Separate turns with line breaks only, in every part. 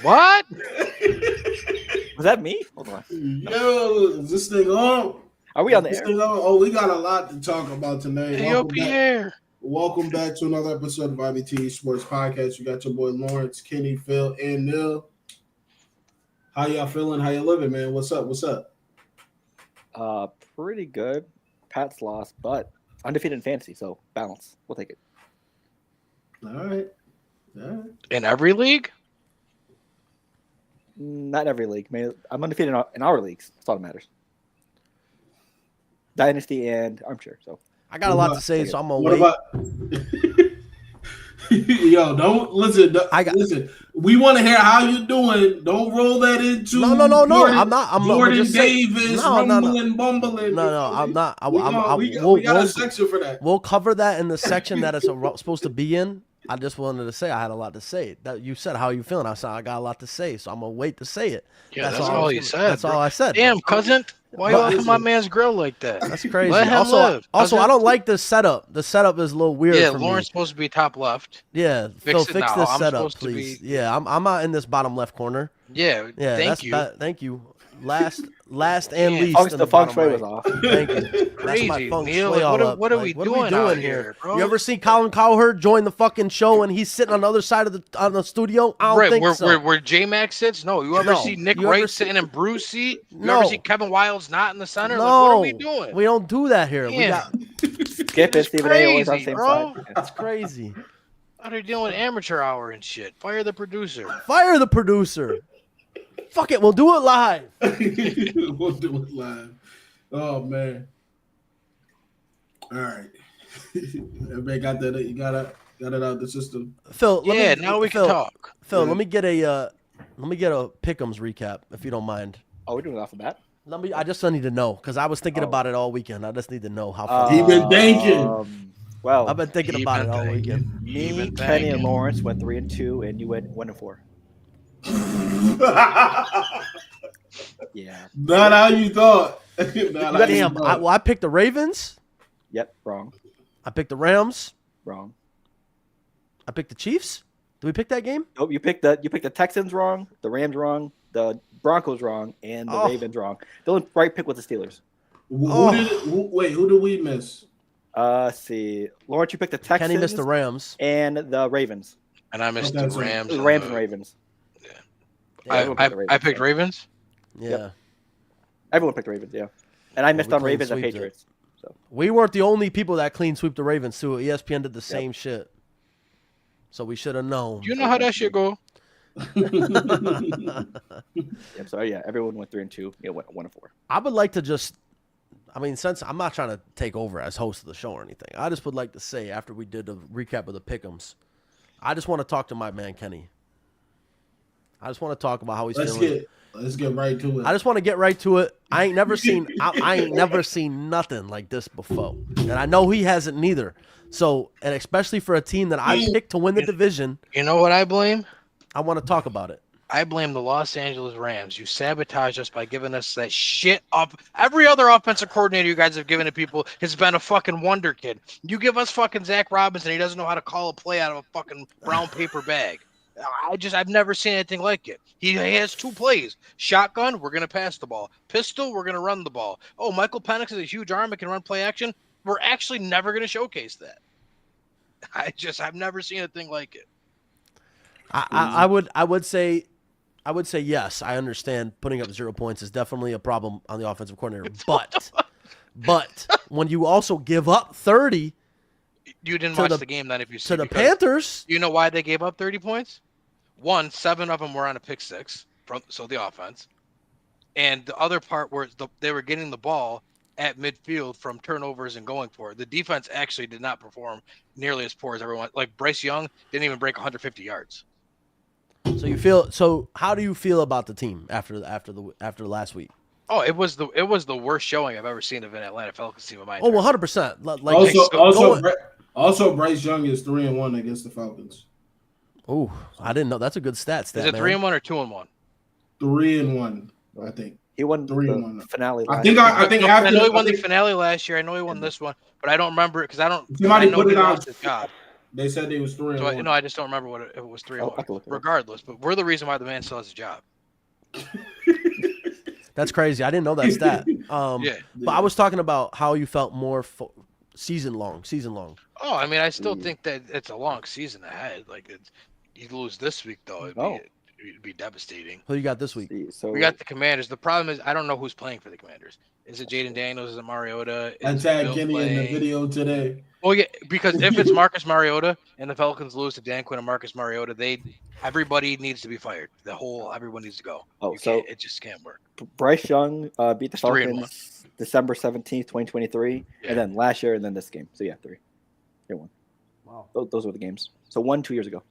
What?
Was that me? Hold on.
Yo, is this thing on?
Are we on the
This
air?
thing on? Oh, we got a lot to talk about tonight.
Hey, yo, Pierre.
Welcome back to another episode of IBTE Sports Podcast. You got your boy Lawrence, Kenny, Phil, and Neil. How y'all feeling? How you living, man? What's up? What's up?
Pretty good. Pat's lost, but undefeated in fantasy, so balance. We'll take it.
All right.
In every league?
Not every league. I'm undefeated in our leagues. That's all that matters. Dynasty and armchair. So
I got a lot to say, so I'm gonna
What
wait.
about? Yo, don't listen. Listen. We want to hear how you doing. Don't roll that into
No.
Jordan,
I'm not. I'm
Jordan
just saying-
Davis,
No.
rumbling, bumbling.
No, I'm not.
We got a section for that.
We'll cover that in the section that it's supposed to be in. I just wanted to say I had a lot to say. That you said how you feeling. I said I got a lot to say, so I'm gonna wait to say it.
Yeah, that's all you said.
That's all I said.
Damn, cousin. Why you off of my man's grill like that?
That's crazy.
Let him
Also,
live,
I don't like the setup. The setup is a little weird.
Yeah,
for
Lauren's
me.
supposed to be top left.
Yeah,
Fix
Phil,
it
fix
now.
this
I'm
setup,
supposed to
please.
be-
Yeah, I'm out in this bottom left corner.
Yeah,
Yeah,
thank you.
Thank you. Last and
Yeah.
least. in
the feng
bottom
shui
right.
was off.
Thank you. That's my
Crazy,
feng
Neil.
shui
Like,
all up.
what are we
Like, what
doing out here, bro?
You ever seen Colin Cowherd join the fucking show and he's sitting on the other side of the studio? I don't
Right,
think so.
where J-Mac sits? No. You ever
No.
see Nick
You ever
Wright
see-
sitting in Bruce's seat? You
No.
ever see Kevin Wilde's not in the center?
No,
Like, what are we doing?
We don't do that here. We
Yeah.
got
Skip it, Stephen A. Always on the
crazy,
same
bro.
side.
it's crazy.
Out here dealing with amateur hour and shit. Fire the producer.
Fire the producer. Fuck it, we'll do it live.
We'll do it live. Oh man. All right. Everybody got that? You got it out of the system.
Phil,
Now we can talk.
Phil,
Yeah.
let me get a Pick'ems recap if you don't mind.
Oh, we're doing it off the bat?
I just need to know because I was thinking
Oh.
about it all weekend. I just need to know how.
Uh,
far.
He been thinking.
Well,
I've been thinking
He
about
been
it all
thinking.
weekend.
me,
Even
Kenny, and
thinking.
Lawrence went 3-2, and you went 1-4. Yeah.
Not how you thought. Not how you
Damn,
thought.
I picked the Ravens.
Yep. Wrong.
I picked the Rams.
Wrong.
I picked the Chiefs. Did we pick that game?
Nope. You picked the Texans wrong, the Rams wrong, the Broncos wrong, and the
Oh.
Ravens wrong. The only right pick was the Steelers.
Who did we miss?
Let's see. Lawrence, you picked the Texans.
Kenny missed the Rams.
and the Ravens.
And I missed
Okay,
the
so-
Rams.
The Rams and Ravens.
Damn.
I picked Ravens.
Yeah.
Everyone picked the Ravens, yeah. And I missed
we
on
clean
Ravens and
sweeped it.
Patriots. So
We weren't the only people that clean sweep the Ravens too. ESPN did the same shit. So we should have known.
You know how that shit go.
yeah, so yeah, everyone went 3-2. Yeah, went 1-4.
I would like to just, since I'm not trying to take over as host of the show or anything, I just would like to say after we did the recap of the Pick'ems, I just want to talk to my man Kenny. I just want to talk about how he's feeling.
Let's get right to it.
I just want to get right to it. I ain't never seen nothing like this before, and I know he hasn't neither. So, and especially for a team that I picked to win the division,
You know what I blame?
I want to talk about it.
I blame the Los Angeles Rams. You sabotaged us by giving us that shit up. Every other offensive coordinator you guys have given to people has been a fucking wonder kid. You give us fucking Zach Robinson, he doesn't know how to call a play out of a fucking brown paper bag. I've never seen anything like it. He has two plays. Shotgun, we're going to pass the ball. Pistol, we're going to run the ball. Oh, Michael Penix is a huge arm and can run play action. We're actually never going to showcase that. I've never seen a thing like it.
I would say yes. I understand putting up 0 points is definitely a problem on the offensive coordinator, but when you also give up 30
You didn't
To
watch
the-
the game then if you see
to the
because
Panthers,
You know why they gave up 30 points? 7 of them were on a pick six, so the offense. And the other part where they were getting the ball at midfield from turnovers and going for it. The defense actually did not perform nearly as poor as everyone. Like Bryce Young didn't even break 150 yards.
so how do you feel about the team after last week?
Oh, it was the worst showing I've ever seen of an Atlanta Falcons team in my
Oh,
entire
100%. Like
Also, Bryce Young is 3-1 against the Falcons.
Oh, I didn't know. That's a good stat.
Is it 3-1 or 2-1?
3-1, I think.
He won
3-1.
the finale.
I
last
think
year.
I know he won the finale last year. I know he won this one, but I don't remember it because I don't.
Somebody
I know
put
he
it on.
lost his job.
They said they was 3-1.
I just don't remember what it was 3-1.
I can look it up.
Regardless, but we're the reason why the man still has a job.
That's crazy. I didn't know that stat.
Yeah.
But I was talking about how you felt more season long.
Oh, I mean, I still think that it's a long season ahead. Like, you lose this week though, it'd be devastating.
Who you got this week?
So
We got the Commanders. The problem is I don't know who's playing for the Commanders. Is it Jaden Daniels? Is it Mariota?
I tagged Kenny in the video today.
Well, yeah, because if it's Marcus Mariota and the Falcons lose to Dan Quinn and Marcus Mariota, everybody needs to be fired. Everyone needs to go. It just can't work.
Bryce Young beat the
It's 3-1.
Falcons December 17th, 2023, and then last year, and then this game. So yeah, 3-1.
Wow.
Those were the games. So 1 2 years ago.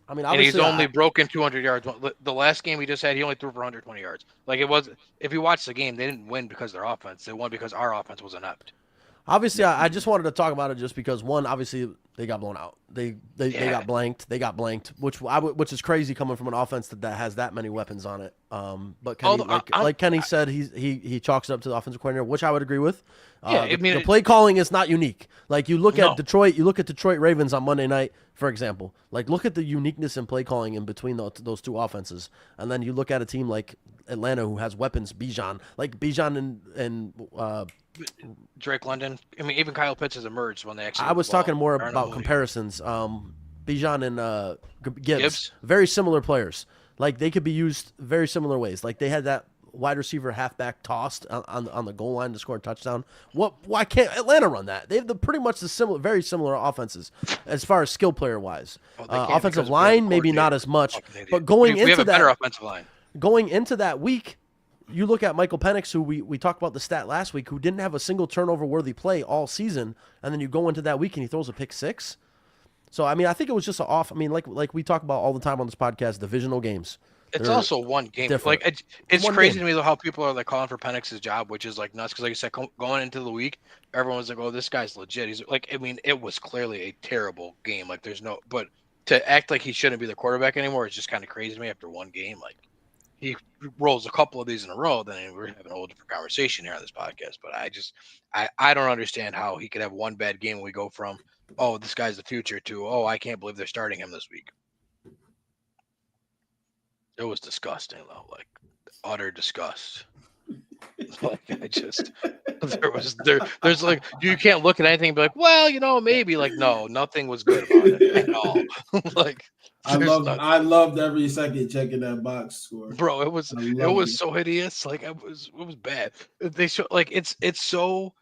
I mean,
And he's
obviously,
only broken 200 yards. The last game he just had, he only threw for 120 yards. Like, it was, if you watch the game, they didn't win because of their offense. They won because our offense was inept.
obviously, I just wanted to talk about it just because one, obviously they got blown out. They got blanked. They got blanked, which is crazy coming from an offense that has that many weapons on it. But Kenny, like Kenny said, he chalks it up to the offensive coordinator, which I would agree with. The play calling is not unique. Like you look at Detroit, Detroit Ravens on Monday night, for example. Like look at the uniqueness in play calling in between those two offenses, and then you look at a team like Atlanta who has weapons. Bijan and
Drake London. I mean, even Kyle Pitts has emerged when they actually.
I was talking more about comparisons. Bijan and Gibbs, very similar players. Like they could be used very similar ways. Like they had that wide receiver halfback tossed on the goal line to score a touchdown. Why can't Atlanta run that? They have very similar offenses as far as skill player wise. Offensive line maybe not as much, but we have a better offensive line. Going into that week, you look at Michael Penix, who we talked about the stat last week, who didn't have a single turnover-worthy play all season, and then you go into that week and he throws a pick six. So, I mean, I think it was just like we talk about all the time on this podcast, divisional games.
It's also one game.
Different.
Like it's crazy to me how people are like calling for Penix's job, which is like nuts. Because like you said, going into the week, everyone was like, "Oh, this guy's legit." He's like, I mean, it was clearly a terrible game. Like, but to act like he shouldn't be the quarterback anymore is just kind of crazy to me after one game. Like, he rolls a couple of these in a row, then we're having a whole different conversation here on this podcast. But I don't understand how he could have one bad game when we go from, oh, this guy's the future to, oh, I can't believe they're starting him this week. It was disgusting, though, like utter disgust. Like there's like you can't look at anything and be like, well, maybe like no, nothing was good about it at all. Like
I loved every second checking that box score.
Bro, it was so hideous. Like it was bad. They show like it's so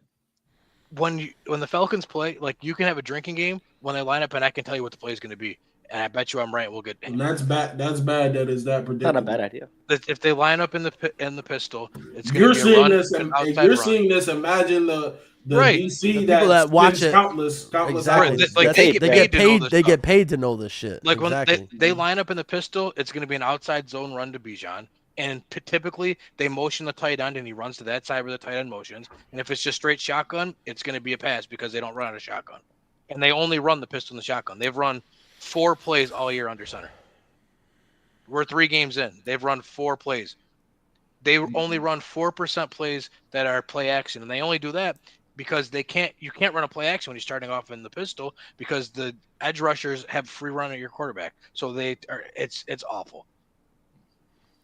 when the Falcons play, like you can have a drinking game when they line up and I can tell you what the play is going to be. And I bet you I'm right. We'll get.
And that's bad. That's bad. That is that predictable.
Not a bad idea.
If they line up in the pistol, it's going to be a run.
If you're seeing this, imagine the DC
that watch it.
Countless
exactly.
Like they
get paid to know this shit.
Like
exactly.
when they line up in the pistol, it's going to be an outside zone run to Bijan. And typically they motion the tight end and he runs to that side where the tight end motions. And if it's just straight shotgun, it's going to be a pass because they don't run out of shotgun. And they only run the pistol and the shotgun. They've run 4 plays all year under center. We're 3 games in. They've run 4 plays. They only run 4% plays that are play action, and they only do that because you can't run a play action when you're starting off in the pistol because the edge rushers have free run at your quarterback. So it's awful.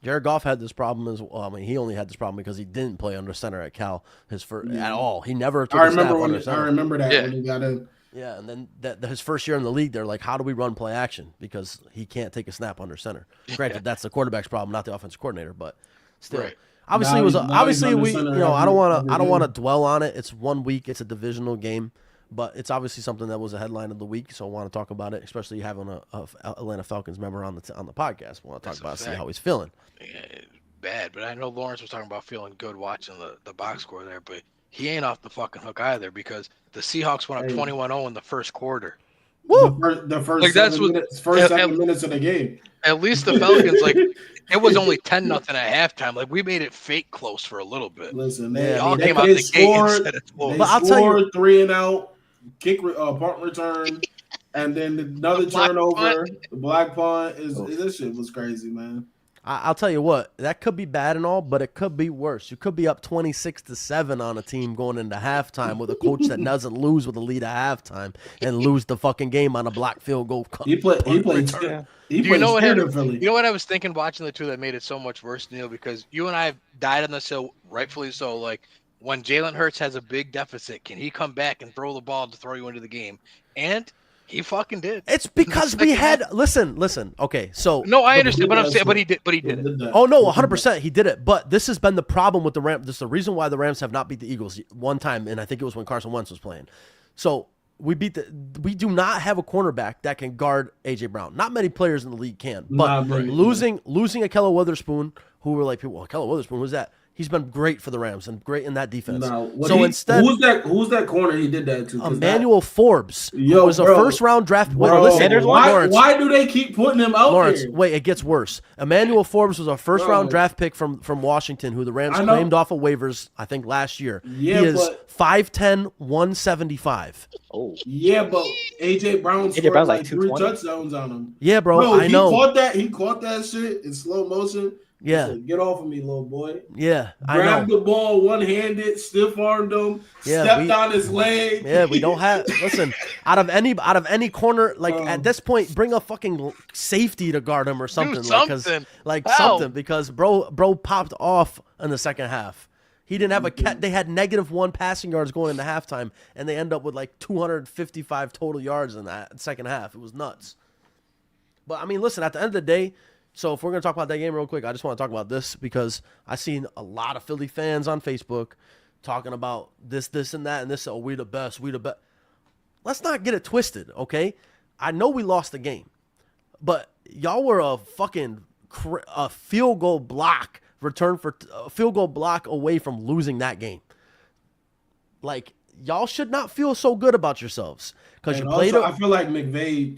Jared Goff had this problem as well. I mean, he only had this problem because he didn't play under center at Cal at all. He never took a snap under center.
I remember that when he got in.
Yeah, and then his first year in the league, they're like, how do we run play action? Because he can't take a snap under center. Granted, that's the quarterback's problem, not the offensive coordinator, but still. Right. Obviously, I don't want to dwell on it. It's 1 week, it's a divisional game, but it's obviously something that was a headline of the week, so I want to talk about it, especially having a Atlanta Falcons member on the podcast. I want to talk about it, see how he's feeling.
Yeah, it's bad, but I know Lawrence was talking about feeling good watching the box score there, but he ain't off the fucking hook either because the Seahawks went up 21-0 in the first quarter.
Woo! The first like 7 minutes of the game.
At least the Falcons, like, it was only 10-0 at halftime. Like, we made it fake close for a little bit.
Listen,
they all came out the gate and said it's close.
They scored 3 and out, kick punt return, and then another turnover. The black punt this shit was crazy, man.
I'll tell you what, that could be bad and all, but it could be worse. You could be up 26-7 on a team going into halftime with a coach that doesn't lose with a lead at halftime and lose the fucking game on a blocked field goal.
He played.
Do you know what? You know what I was thinking watching the two that made it so much worse, Neil? Because you and I have died on this hill, rightfully so. Like when Jalen Hurts has a big deficit, can he come back and throw the ball to throw you into the game? And he fucking did.
It's because we had listen. Okay, so
no, I understand, but I'm saying, but he did it.
Oh no, 100%, he did it. But this has been the problem with the Rams. This is the reason why the Rams have not beat the Eagles one time, and I think it was when Carson Wentz was playing. So we do not have a cornerback that can guard AJ Brown. Not many players in the league can. But losing Ahkello Witherspoon, who were like people, well, Ahkello Witherspoon, who's that? He's been great for the Rams and great in that defense. Instead,
who's that corner he did that to?
Emmanuel Forbes, who was a first-round draft. Listen,
why do they keep putting him out
Lawrence,
there?
Wait, it gets worse. Emmanuel Forbes was a first-round draft pick from Washington, who the Rams claimed off of waivers, I think, last year.
Yeah,
he is 5'10", 175.
Oh.
Yeah, but AJ Brown scored like 3 touchdowns on him.
Yeah, bro, I know.
He caught that shit in slow motion.
Yeah.
Said, get off of me, little boy.
Yeah, I know.
Grabbed the ball one-handed, stiff-armed him, stepped on his leg.
Yeah, we don't have – listen, out of any corner, like at this point, bring a fucking safety to guard him or something. Something because bro popped off in the second half. He didn't have they had -1 passing yards going into halftime, and they end up with like 255 total yards in that second half. It was nuts. But, I mean, listen, at the end of the day – so if we're going to talk about that game real quick, I just want to talk about this because I've seen a lot of Philly fans on Facebook talking about this, and that, and this. Oh, we the best. Let's not get it twisted, okay? I know we lost the game, but y'all were a fucking field goal block away from losing that game. Like, y'all should not feel so good about yourselves because you played.
I feel like McVay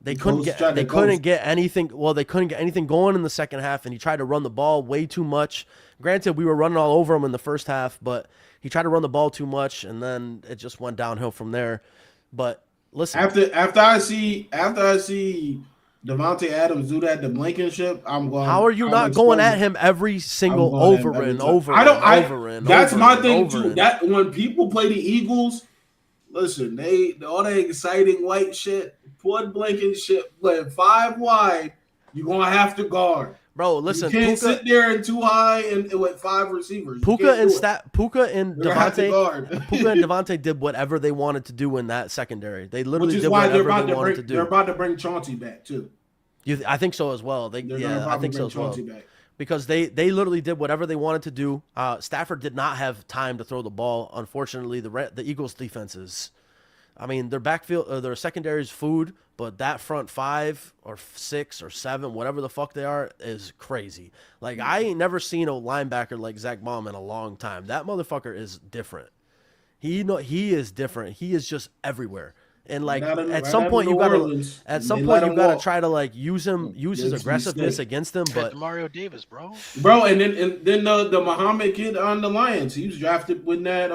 They couldn't get anything. Well, they couldn't get anything going in the second half, and he tried to run the ball way too much. Granted, we were running all over him in the first half, but he tried to run the ball too much, and then it just went downhill from there. But listen,
after I see Devontae Adams do that to Blankenship, I'm going.
How are you not going at him every single over and over?
That's my thing too. That when people play the Eagles, listen, all that exciting white shit. Put Blankenship playing 5 wide, you're gonna have to guard.
Bro, listen,
you can't sit there and too high and with 5 receivers.
Puka and Devontae did whatever they wanted to do in that secondary. They literally did whatever they wanted to do.
They're about to bring Chauncey back too.
I think so as well. I think so as well. Because they literally did whatever they wanted to do. Stafford did not have time to throw the ball. Unfortunately, the Eagles' defenses. I mean, their backfield, their secondary is food, but that front 5 or 6 or 7, whatever the fuck they are, is crazy. Like, I ain't never seen a linebacker like Zach Baum in a long time. That motherfucker is different. He is different. He is just everywhere. And like at some point you gotta try to like use his aggressiveness against him. But
Mario Davis, bro,
and then the Muhammad kid on the Lions, he was drafted with that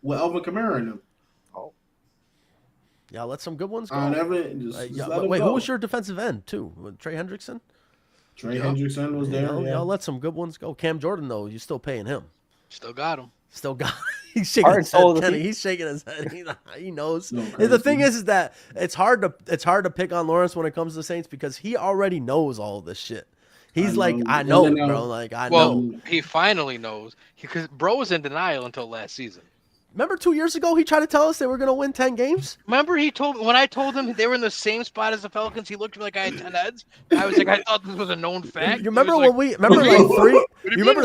with Alvin Kamara in him.
Yeah, let some good ones go.
Wait,
who was your defensive end too? Trey Hendrickson?
Hendrickson was there.
Y'all let some good ones go. Cam Jordan, though, you still paying him.
Still got him.
He's shaking his head, Kenny. He's shaking his head. He knows. The thing is that it's hard to pick on Lawrence when it comes to the Saints because he already knows all of this shit. He's I know, bro. Like, I know.
Well, he finally knows because bro was in denial until last season.
Remember 2 years ago, he tried to tell us they were going to win 10 games?
Remember when I told him they were in the same spot as the Falcons, he looked at me like I had 10 heads. I was like, I thought this was a known fact.
You remember when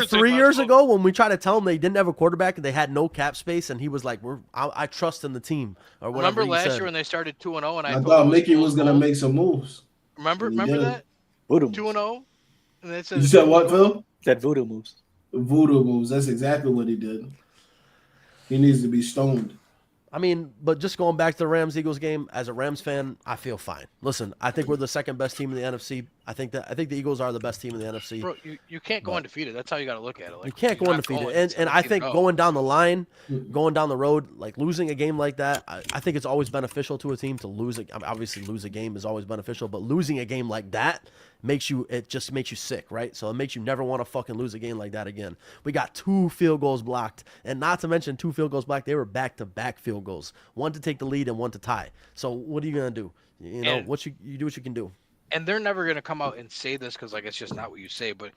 3 years ago when we tried to tell him they didn't have a quarterback and they had no cap space and he was like, I trust in the team or whatever.
Remember last year when they started 2-0 and
I thought Mickey was going to make some moves.
Remember that?
Voodoo
2-0. And
you said what, Phil?
Said voodoo moves.
Voodoo moves. That's exactly what he did. He needs to be stoned.
I mean, but just going back to the Rams-Eagles game, as a Rams fan, I feel fine. Listen, I think we're the second best team in the NFC. I think the Eagles are the best team in the NFC.
Bro, you can't go undefeated. That's how you got to look at it. Like,
You can't go undefeated. And I think going down the line, going down the road, like losing a game like that, I think it's always beneficial to a team to lose. Obviously, lose a game is always beneficial, but losing a game like that just makes you sick, right? So it makes you never want to fucking lose a game like that again. We got 2 field goals blocked, and not to mention 2 field goals blocked. They were back-to-back field goals, one to take the lead and one to tie. So what are you gonna do? You know, you do what you can do.
And they're never going to come out and say this because, like, it's just not what you say. But,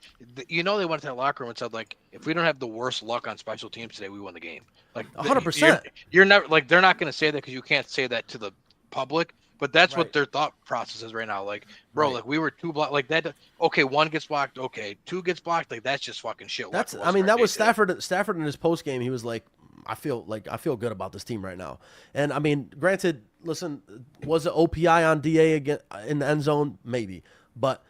you know, they went to that locker room and said, like, if we don't have the worst luck on special teams today, we won the game. Like,
100%.
You're never, like, they're not going to say that because you can't say that to the public. But that's what their thought process is right now. Like, bro, like, we were 2 blocked. Like, that, okay, 1 gets blocked. Okay, 2 gets blocked. Like, that's just fucking shit.
That was Stafford. Stafford in his post game, he was like, I feel good about this team right now. And I mean, granted, listen, was it OPI on DA again in the end zone? Maybe. But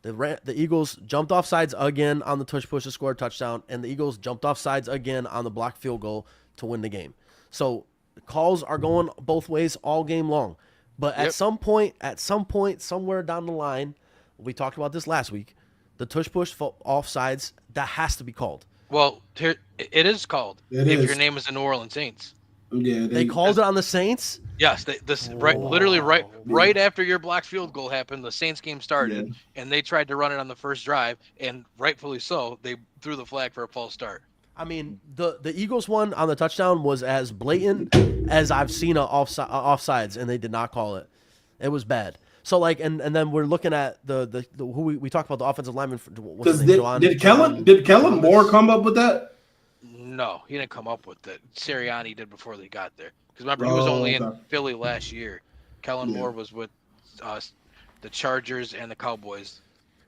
the Eagles jumped off sides again on the tush push to score a touchdown, and the Eagles jumped off sides again on the blocked field goal to win the game. So calls are going both ways all game long. But at some point, somewhere down the line, we talked about this last week, the tush push off sides, that has to be called.
Well, it is called if your name is the New Orleans Saints.
Yeah,
they called it on the Saints.
Yes, literally right after your blocked field goal happened, the Saints game started, and they tried to run it on the first drive, and rightfully so, they threw the flag for a false start.
I mean, the Eagles one on the touchdown was as blatant as I've seen offsides, and they did not call it. It was bad. So like, and then we're looking at the who we talked about the offensive lineman.
Did Kellen Moore come up with that?
No, he didn't come up with it. Sirianni did before they got there. Because remember, he was only in Philly last year. Kellen Moore was with the Chargers and the Cowboys.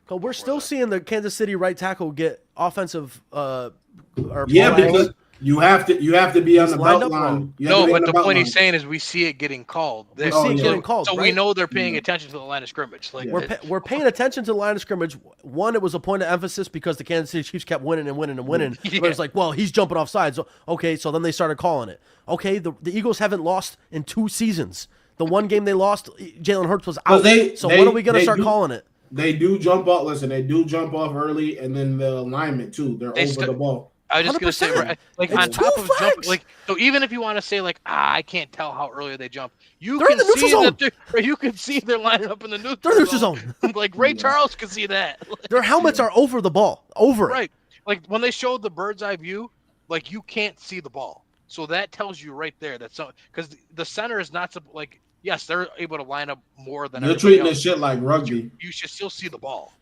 But we're still seeing the Kansas City right tackle get offensive.
Because you have to be on the belt line.
No, but the point he's saying is we see it getting called.
We see it getting called.
So we know they're paying attention to the line of scrimmage. Like
we're paying attention to the line of scrimmage. One, it was a point of emphasis because the Kansas City Chiefs kept winning and winning and winning. It was like, well, he's jumping off sides. Okay, so then they started calling it. Okay, the Eagles haven't lost in 2 seasons. The one game they lost, Jalen Hurts was out. So when are we going to start calling it?
They do jump off. Listen, they do jump off early, and then the alignment too. They're over the ball.
I was just gonna say, like, on top of jump, like, so even if you want to say, like, I can't tell how early they jump, you can see that you can see they're lining up in the neutral zone. Like Ray Charles can see that.
Their helmets are over the ball,
right. Like when they showed the bird's eye view, like you can't see the ball, so that tells you right there that because the center is not like. Yes, they're able to line up more than
you're treating this shit like rugby.
You should still see the ball.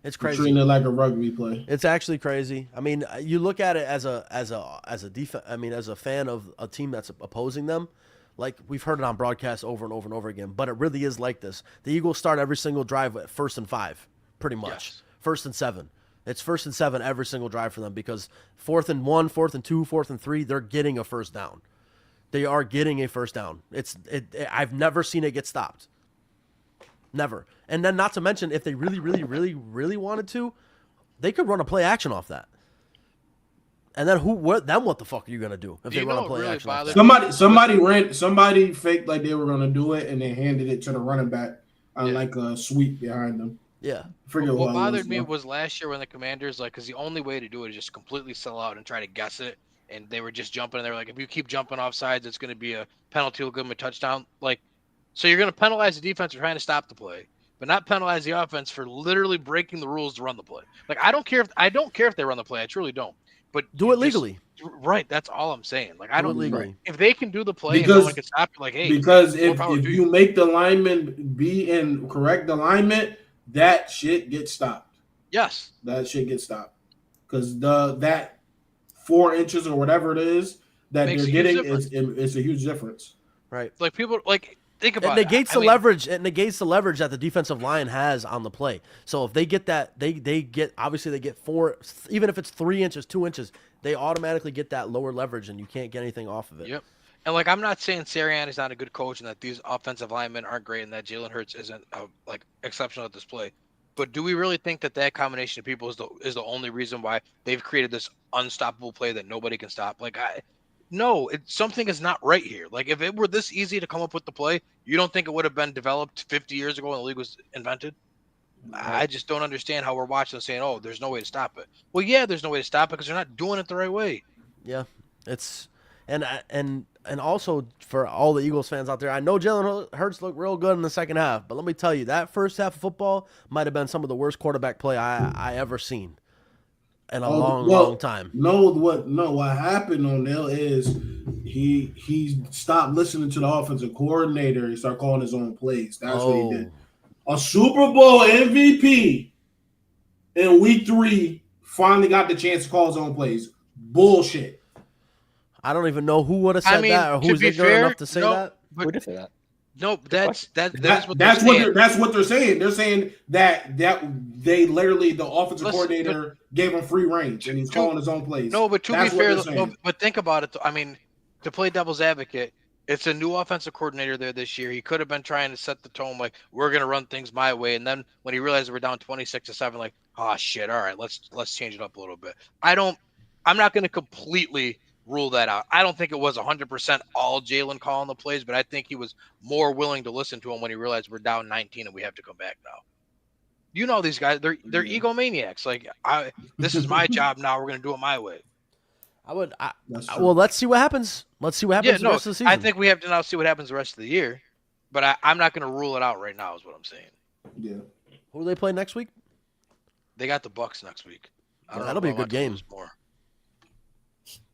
It's crazy.
You're treating it like a rugby play.
It's actually crazy. I mean, you look at it as a defense. I mean, as a fan of a team that's opposing them, like we've heard it on broadcast over and over and over again. But it really is like this. The Eagles start every single drive at 1st and 5, pretty much.
Yes.
1st and 7. It's 1st and 7 every single drive for them because 4th and 1, 4th and 2, 4th and 3, they're getting a first down. They are getting a first down. I've never seen it get stopped. Never. And then not to mention, if they really, really, really, really wanted to, they could run a play action off that. And then what the fuck are you gonna do if they run a play action off that?
Somebody faked like they were gonna do it and they handed it to the running back on like a sweep behind them.
Yeah.
What bothered me was last year when the Commanders, like, because the only way to do it is just completely sell out and try to guess it. And they were just jumping, and they were like, if you keep jumping off sides, it's going to be a penalty, will give them a touchdown. Like, so you're going to penalize the defense for trying to stop the play, but not penalize the offense for literally breaking the rules to run the play. Like, I don't care if they run the play. I truly don't. But
do it legally.
Right. That's all I'm saying. Like, I don't
legally.
If they can do the play and no one can stop you, like, hey.
Because if you make the lineman be in correct alignment, that shit gets stopped.
Yes.
That shit gets stopped. Because that 4 inches or whatever it is that they're getting is a huge difference.
Right.
Like people think about
it. Negates the leverage. It negates the leverage that the defensive line has on the play. So if they get that, they get 4, even if it's 3 inches, 2 inches, they automatically get that lower leverage, and you can't get anything off of it.
Yep. And like I'm not saying Sirianni's not a good coach and that these offensive linemen aren't great and that Jalen Hurts isn't exceptional at this play. But do we really think that combination of people is the only reason why they've created this unstoppable play that nobody can stop? Like, something is not right here. Like, if it were this easy to come up with the play, you don't think it would have been developed 50 years ago when the league was invented? I just don't understand how we're watching and saying, "Oh, there's no way to stop it." Well, yeah, there's no way to stop it because they're not doing it the right way.
Yeah, it's and also for all the Eagles fans out there, I know Jalen Hurts looked real good in the second half, but let me tell you, that first half of football might have been some of the worst quarterback play I ever seen in a long time.
What happened on there is he stopped listening to the offensive coordinator and started calling his own plays. That's what he did. A Super Bowl MVP in week 3 finally got the chance to call his own plays. Bullshit.
I don't even know who would have said that or who's ignorant enough to say that.
Who did say that?
No, that's what
they're saying. They're saying that they literally the offensive coordinator gave him free range and he's calling his own plays.
No, but to be fair, but think about it. I mean, to play devil's advocate, it's a new offensive coordinator there this year. He could have been trying to set the tone like we're gonna run things my way, and then when he realized we're down 26-7, like, oh shit, all right, let's change it up a little bit. I'm not gonna completely rule that out. I don't think it was 100% all Jalen calling the plays, but I think he was more willing to listen to him when he realized we're down 19 and we have to come back now. You know these guys, they're egomaniacs. Like, this is my job now. We're gonna do it my way.
Well, let's see what happens. Let's see what happens the rest of the season.
I think we have to now see what happens the rest of the year, but I'm not going to rule it out right now is what I'm saying.
Yeah.
Who do they play next week?
They got the Bucks next week.
That'll be a good game.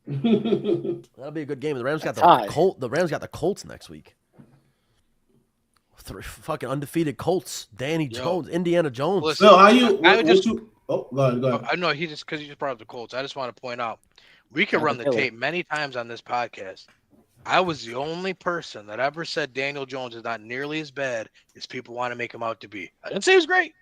That'll be a good game. The Rams got the Colts next week. 3 fucking undefeated Colts. Danny Jones, Indiana Jones.
Listen,
go ahead.
I know because he just brought up the Colts. I just want to point out we could run the tape many times on this podcast. I was the only person that ever said Daniel Jones is not nearly as bad as people want to make him out to be. I didn't say he was great.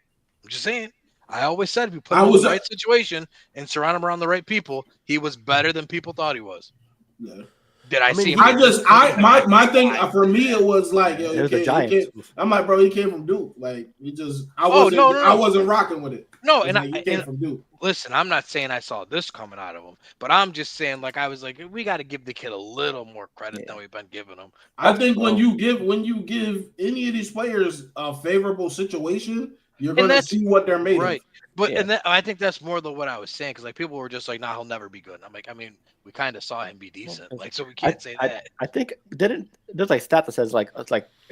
I'm just saying. I always said if you put him in the right situation and surround him around the right people, he was better than people thought he was.
Yeah.
Did I see him?
My thing for me it was like, yo,
the Giants.
I'm like, bro, he came from Duke. Like, I wasn't rocking with it.
No,
he came from Duke.
Listen, I'm not saying I saw this coming out of him, but I'm just saying, like, I was like, we got to give the kid a little more credit than we've been giving him.
I think when you give any of these players a favorable situation, you're going to see what they're made of.
But and I think that's more than what I was saying because like people were just like, nah, he'll never be good. And I'm like, I mean, we kind of saw him be decent, like so we can't say that.
I think there's like stat that says like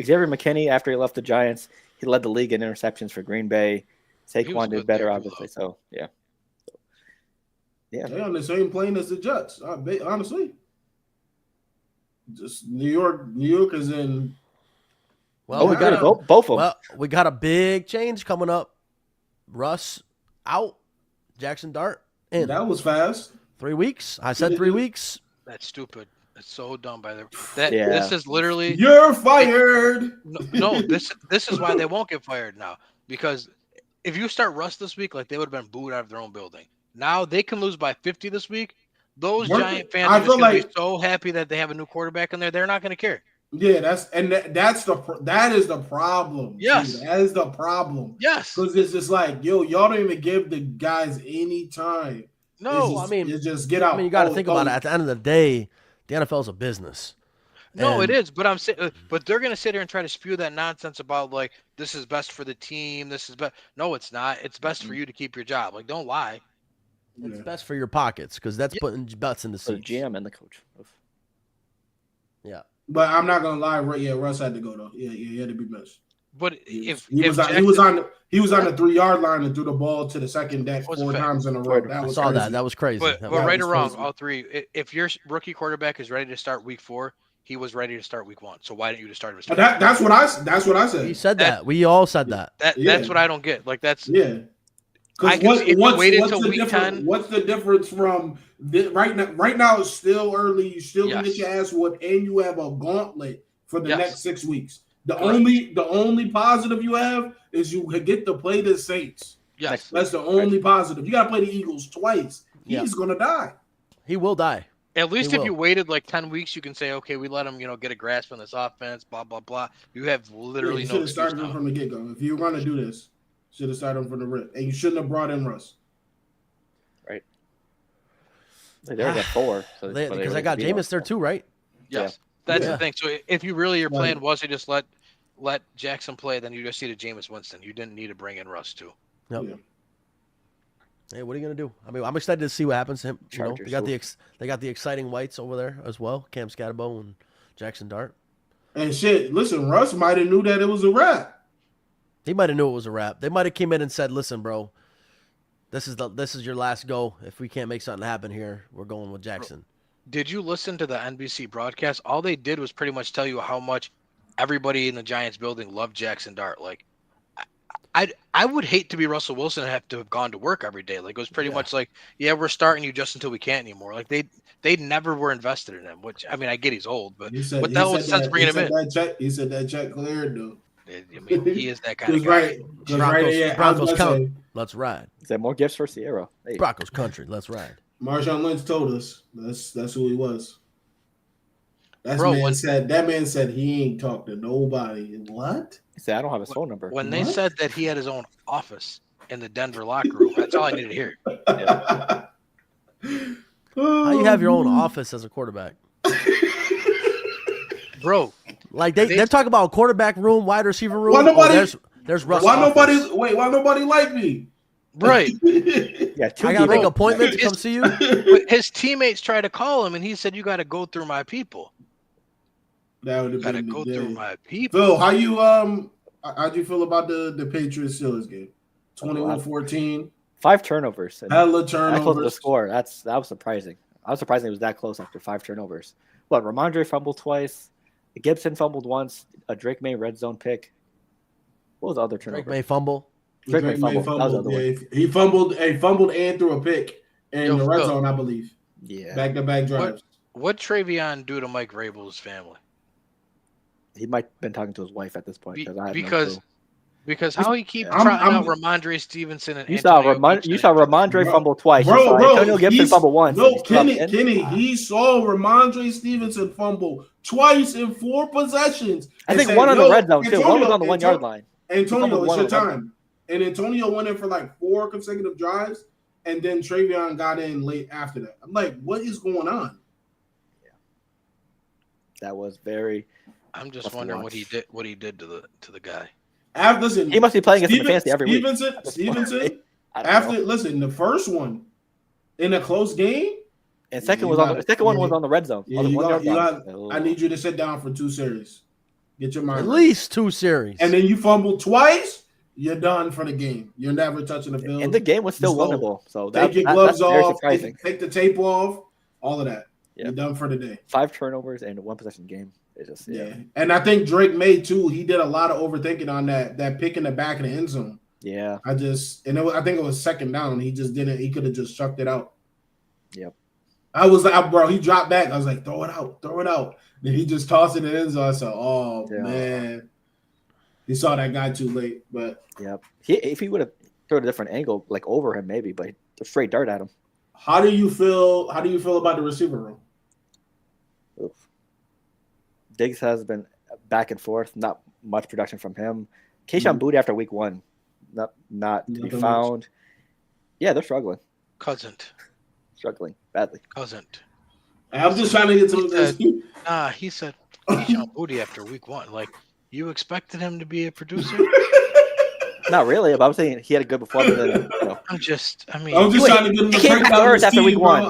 Xavier McKinney after he left the Giants, he led the league in interceptions for Green Bay. Saquon did better, obviously. So yeah.
They're on the same plane as the Jets. Honestly, just New York is in.
Well,
we got to go both of them.
Well, we got a big change coming up. Russ out, Jaxon Dart in.
That was fast.
3 weeks. I said 3 weeks.
That's stupid. It's so dumb by the This is literally
you're fired.
No, this is why they won't get fired now because if you start Russ this week, like they would have been booed out of their own building. Now they can lose by 50 this week. Those Giant fans are just going to be so happy that they have a new quarterback in there. They're not going to care.
Yeah, that is the problem.
Yes,
dude. That is the problem.
Yes,
because it's just like, yo, y'all don't even give the guys any time.
No,
it's just get out.
I mean, you got to think about it. At the end of the day, the NFL is a business.
No, it is, but I'm saying, but they're gonna sit here and try to spew that nonsense about like this is best for the team. This is best. No, it's not. It's best for you to keep your job. Like, don't lie.
It's best for your pockets because that's putting butts in the seats.
The GM and the coach.
Yeah.
But I'm not gonna lie, yeah, Russ had to go though. Yeah, he had to be missed.
But
he was on the 3-yard line and threw the ball to the second deck 4 times in a row.
I saw that. That was crazy.
But right or wrong, all three. If your rookie quarterback is ready to start week 4, he was ready to start week 1. So why didn't you just start him?
That's what I said.
He said that. We all said that.
That's what I don't get. Like that's
What's the difference from right now? It's still early. You still can get your ass whooped, and you have a gauntlet for the next 6 weeks. The only positive you have is you get to play the Saints.
Yes,
that's the only positive. You got to play the Eagles twice. He's gonna die.
He will die.
At least if you waited like 10 weeks, you can say, okay, we let him, get a grasp on this offense. Blah blah blah. You have literally
you should have started him from the get go. If you were gonna do this. Should have started him from the rip, and you shouldn't have brought in Russ.
Right. They already got 4.
Because I got Jameis there too, right?
Yes. That's the thing. So if your plan was to just let let Jackson play, then you just needed Jameis Winston. You didn't need to bring in Russ too.
Yep.
Yeah.
Hey, what are you gonna do? I mean, I'm excited to see what happens to him. You know,
Chargers,
they got the exciting whites over there as well. Cam Scatterbo and Jaxon Dart.
And shit, listen, Russ might have knew that it was a wrap.
He might have knew it was a wrap. They might have came in and said, "Listen, bro, this is your last go. If we can't make something happen here, we're going with Jackson."
Did you listen to the NBC broadcast? All they did was pretty much tell you how much everybody in the Giants building loved Jaxon Dart. Like, I would hate to be Russell Wilson and have to have gone to work every day. Like, it was pretty much like, yeah, we're starting you just until we can't anymore. Like, they never were invested in him. Which, I mean, I get he's old, but what the hell was the sense of bringing him in?
He said that check cleared, though.
I mean, he is that kind of guy.
Broncos country. Let's ride.
Is there more gifts for Sierra? Hey.
Broncos country. Let's ride.
Marshawn Lynch told us that's who he was. That man said he ain't talked to nobody. What?
He said I don't have his phone number.
When they said that he had his own office in the Denver locker room, that's all I needed to hear.
Yeah. How you have your own office as a quarterback?
Bro,
like they're talking about quarterback room, wide receiver room.
Why nobody?
There's Russ.
Why nobody like me?
Right.
Yeah,
I gotta make an appointment to come see you.
But his teammates tried to call him, and he said, "You got to go through my people."
That would have
Got to
been
go
the day.
through my people.
Phil, how'd you feel about the Patriots Steelers game? 21-14.
5 turnovers.
Hella turnovers.
That close to the score. That was surprising. I was surprised it was that close after 5 turnovers. What? Ramondre fumbled twice. Gibson fumbled once. A Drake May red zone pick. What was the other turnover?
Drake May fumble.
Drake May fumbled. That was the other one.
He fumbled and threw a pick in the red zone, I believe.
Yeah.
Back-to-back drives.
What Travion do to Mike Vrabel's family?
He might have been talking to his wife at this point.
Because how he keep trotting out Ramondre Stevenson and
you saw Ramondre fumble twice.
Bro,
Antonio Gibson fumble once.
No, Kenny, he saw Ramondre Stevenson fumble twice in 4 possessions.
I think one on the red zone too. One was on the 1 yard line.
Antonio, it's your time. And Antonio went in for like 4 consecutive drives, and then Travion got in late after that. I'm like, what is going on?
Yeah. That was very.
I'm just wondering what he did to the guy.
Listen,
he must be playing against fantasy every week.
Stevenson. Listen, the first one in a close game,
and second one was on the red zone.
Yeah, I need you to sit down for 2 series. Get your mind.
At least 2 series.
And then you fumble twice, you're done for the game. You're never touching the field.
And the game was still winnable. So
take your gloves off, take the tape off, all of that. Yep. You're done for the day.
5 turnovers and a 1 possession game.
Yeah. And I think Drake May too. He did a lot of overthinking on that pick in the back of the end zone.
Yeah.
I think it was second down. He just didn't. He could have just chucked it out.
Yep.
I was like, bro, he dropped back. I was like, throw it out. Then he just tossed it in the end zone. I said, oh man, he saw that guy too late. But
yep. If he would have thrown a different angle, like over him maybe, but a straight dart at him.
How do you feel about the receiver room?
Oof. Diggs has been back and forth, not much production from him. Kayshon Boutte after week 1, not to be found. Much. Yeah, they're struggling. Struggling badly.
I'm just trying to get some of this.
He said Kayshon Boutte after week 1. Like, you expected him to be a producer?
Not really, but I'm saying he had a good performance.
I'm just trying to
get him. He came back to earth after week 1.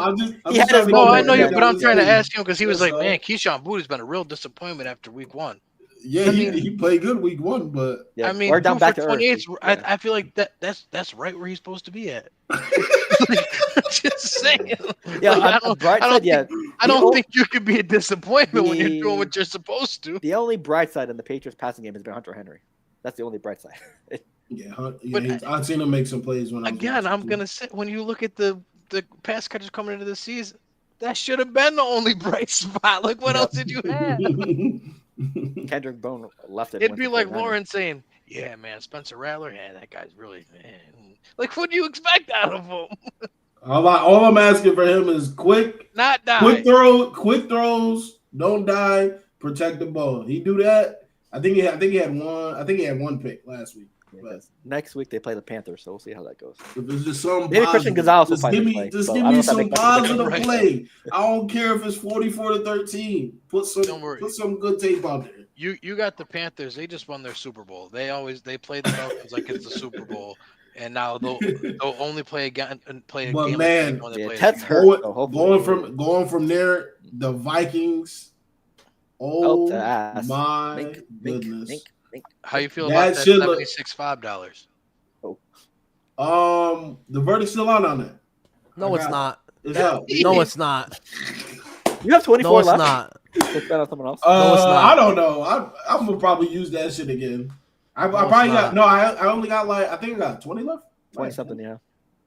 I know you, but I'm trying to ask him because he was like, man, Kayshon Boutte's been a real disappointment after week 1.
Yeah, he played good week 1, but
I mean, we're down back to earth. I feel like that's right where he's supposed to be at. Just saying.
Yeah,
I don't think you could be a disappointment when you're doing what you're supposed to.
The only bright side in the Patriots passing game has been Hunter Henry. That's the only bright side.
I've seen him make some plays when
I'm gonna say when you look at the pass catchers coming into the season, that should have been the only bright spot. Like, what else did you have?
Kendrick Bourne left it.
It'd be like Lauren saying, "Yeah, man, Spencer Rattler, that guy's really man." Like, what do you expect out of him?
All I'm asking for him is quick throws, don't die, protect the ball. He do that. I think he had one pick last week.
Because next week they play the Panthers, so we'll see how that goes.
If it's just some
Maybe Christian Gonzalez will
just
finally
give me,
play.
just
but
give
I don't know
me
if that
some
makes much of a
positive
difference.
play. I don't care if it's 44-13. Put some good tape out there.
You got the Panthers. They just won their Super Bowl. They play the Falcons like it's the Super Bowl, and now they'll only play again and play a
But
game.
man,
Ted's hurt.
Going from there, the Vikings. Oh my goodness!
How you feel about that $76.5?
The verdict's still out on it.
No, it's not.
It's out.
No, it's not.
You have 24
No, it's
left.
not.
Let's bet on someone else.
No, it's not.
I don't know. I'm gonna probably use that shit again. I only got I think I got 20 left.
20 something, yeah.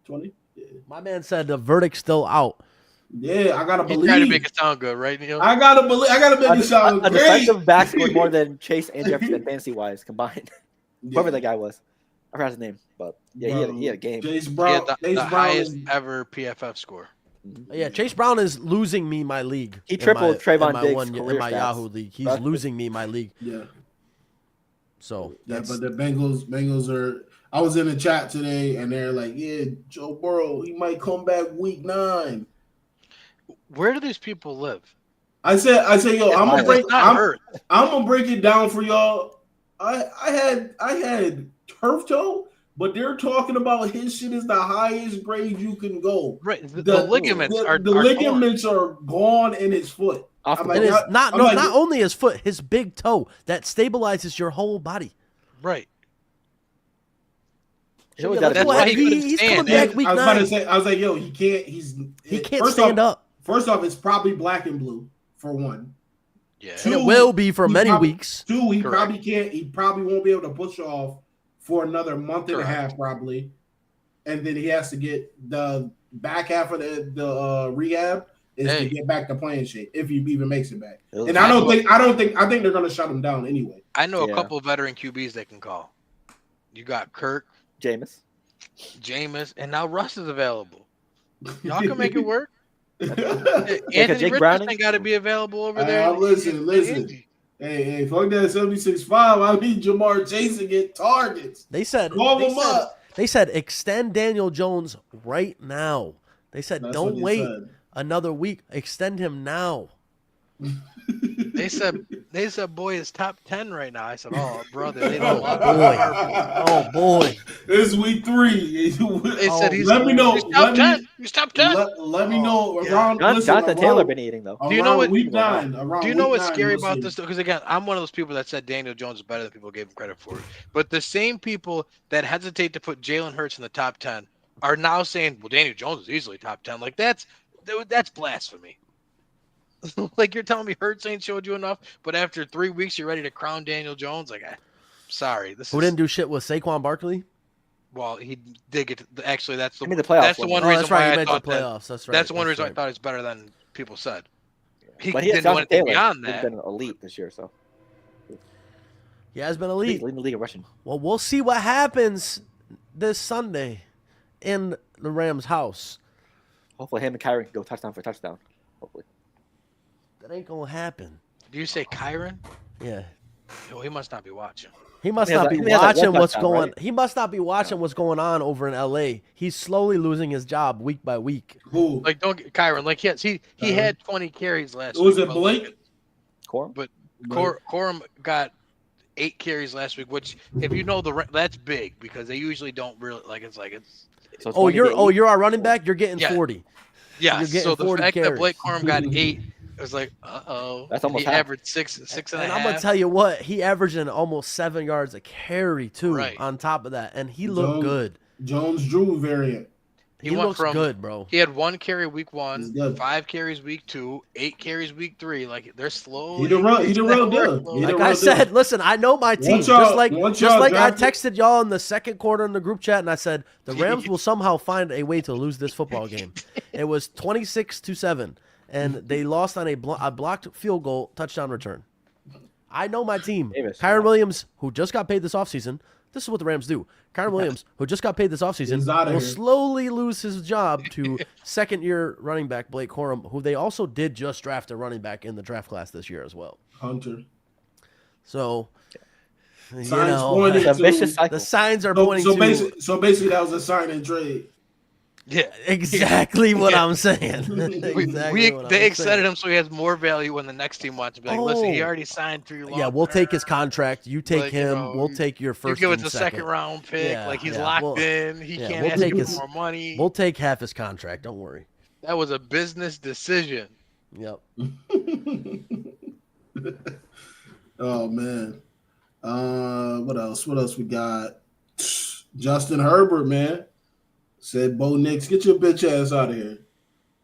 20. Yeah.
My man said the verdict's still out.
Yeah, I gotta believe.
You trying to make it sound good, right, Neil?
I gotta believe. I gotta make it sound
a
great.
defensive back scored more than Chase and Jefferson fantasy wise combined. Whoever that guy was, I forgot his name, but yeah, he had a game.
Chase Brown,
the highest ever PFF score.
Yeah, Chase Brown is losing me my league.
He tripled Trayvon Diggs'
in
career
my
stats.
Yahoo league. He's losing me my league.
Yeah.
So
yeah, but the Bengals are. I was in the chat today, and they're like, "Yeah, Joe Burrow, he might come back week 9."
Where do these people live?
I said, yo, I'm gonna break it down for y'all. I had turf toe, but they're talking about his shit is the highest grade you can go.
Right, the ligaments
are gone in his foot.
Not only his foot, his big toe that stabilizes your whole body.
Right.
That's why he's coming back week 9.
I was like, yo, he can't. He
can't stand up.
First off, it's probably black and blue for one.
Yeah,
and it will be for many weeks.
2, he probably can't. He probably won't be able to push off for another month and a half, probably. And then he has to get the back half of the rehab to get back to playing shape if he even makes it back. And I think they're gonna shut him down anyway.
I know a couple of veteran QBs they can call. You got Kirk,
Jameis,
and now Russ is available. Y'all can make it work.
Anthony
Richardson got to be available over there.
Listen. Hey, fuck that 76.5. I need Jamar Chase to get targets.
They said extend Daniel Jones right now. They said don't wait another week. Extend him now.
They said boy is top 10 right now. I said, oh brother, they
don't
want
oh boy.
It's week 3.
They said
let me know.
He's top 10.
Let me know around.
Jonathan Taylor been eating though.
Do you know what?
Week 9.
Do you know what's scary about this? Because again, I'm one of those people that said Daniel Jones is better than people gave him credit for. But the same people that hesitate to put Jalen Hurts in the top 10 are now saying, well, Daniel Jones is easily top 10. Like that's blasphemy. Like you're telling me Hurts ain't showed you enough, but after 3 weeks you're ready to crown Daniel Jones? Like, sorry,
who didn't do shit with Saquon Barkley?
Well, he did get actually. That's the
playoffs.
That's the one reason why I thought
playoffs. That's right.
That's the one reason I thought it's better than people said.
But he didn't do anything
beyond that.
He's been elite this year, so
he has been elite.
Leading the league of rushing.
Well, we'll see what happens this Sunday in the Rams' house.
Hopefully, him and Kyron can go touchdown for touchdown. Hopefully.
That ain't gonna happen.
Do you say Kyron?
Yeah.
Oh, he must not be watching.
He must not be watching what's going. Right? He must not be watching what's going on over in LA. He's slowly losing his job week by week.
Who?
Like don't get Kyron. Like yes, he had 20 carries last week.
Was it Blake?
Corum?
But Corum got 8 carries last week, which if you know that's big because they usually don't really like. It's like it's.
So
you're our running back. You're getting 40.
Yeah. So the fact
carries.
that Blake Corum got 8. It was like,
that's almost
he averaged six and a half.
I'm gonna tell you what, he averaged almost 7 yards a carry too. Right. On top of that, and he looked good.
Jones-Drew variant.
He looks good, bro.
He had 1 carry week 1, 5 carries week 2, 8 carries week 3. Like they're slow.
He the real deal.
Like I said, listen, I know my team. Just like I texted y'all in the second quarter in the group chat, and I said the Rams will somehow find a way to lose this football game. It was 26-7. And they lost on a blocked field goal touchdown return. I know my team. Kyron Williams, who just got paid this offseason. This is what the Rams do. Kyron Williams, who just got paid this offseason, will slowly lose his job to second-year running back Blake Corum, who they also did just draft a running back in the draft class this year as well.
Hunter.
So, You
Signs
know,
pointing
It's a vicious
to.
cycle.
the signs are
So,
pointing
so
to
basically, so basically, that was a sign and trade.
Yeah.
exactly what
Yeah.
I'm saying.
We,
exactly what
they
I'm
extended
saying.
him so he has more value when the next team wants to be like, listen, he
Oh.
already signed 3 long
Yeah, we'll take his
term.
contract. You take
Like, you
him.
know,
we'll take your
You
first
give us
and
a second round pick.
Yeah,
like he's
yeah,
locked
we'll-
in. He
yeah,
can't
we'll
ask
take
you
his-
for more money.
We'll take half his contract. Don't worry.
That was a business decision.
Yep.
Oh man. What else? What else we got? Justin Herbert, man, said, "Bo Nix, get your bitch ass out of here.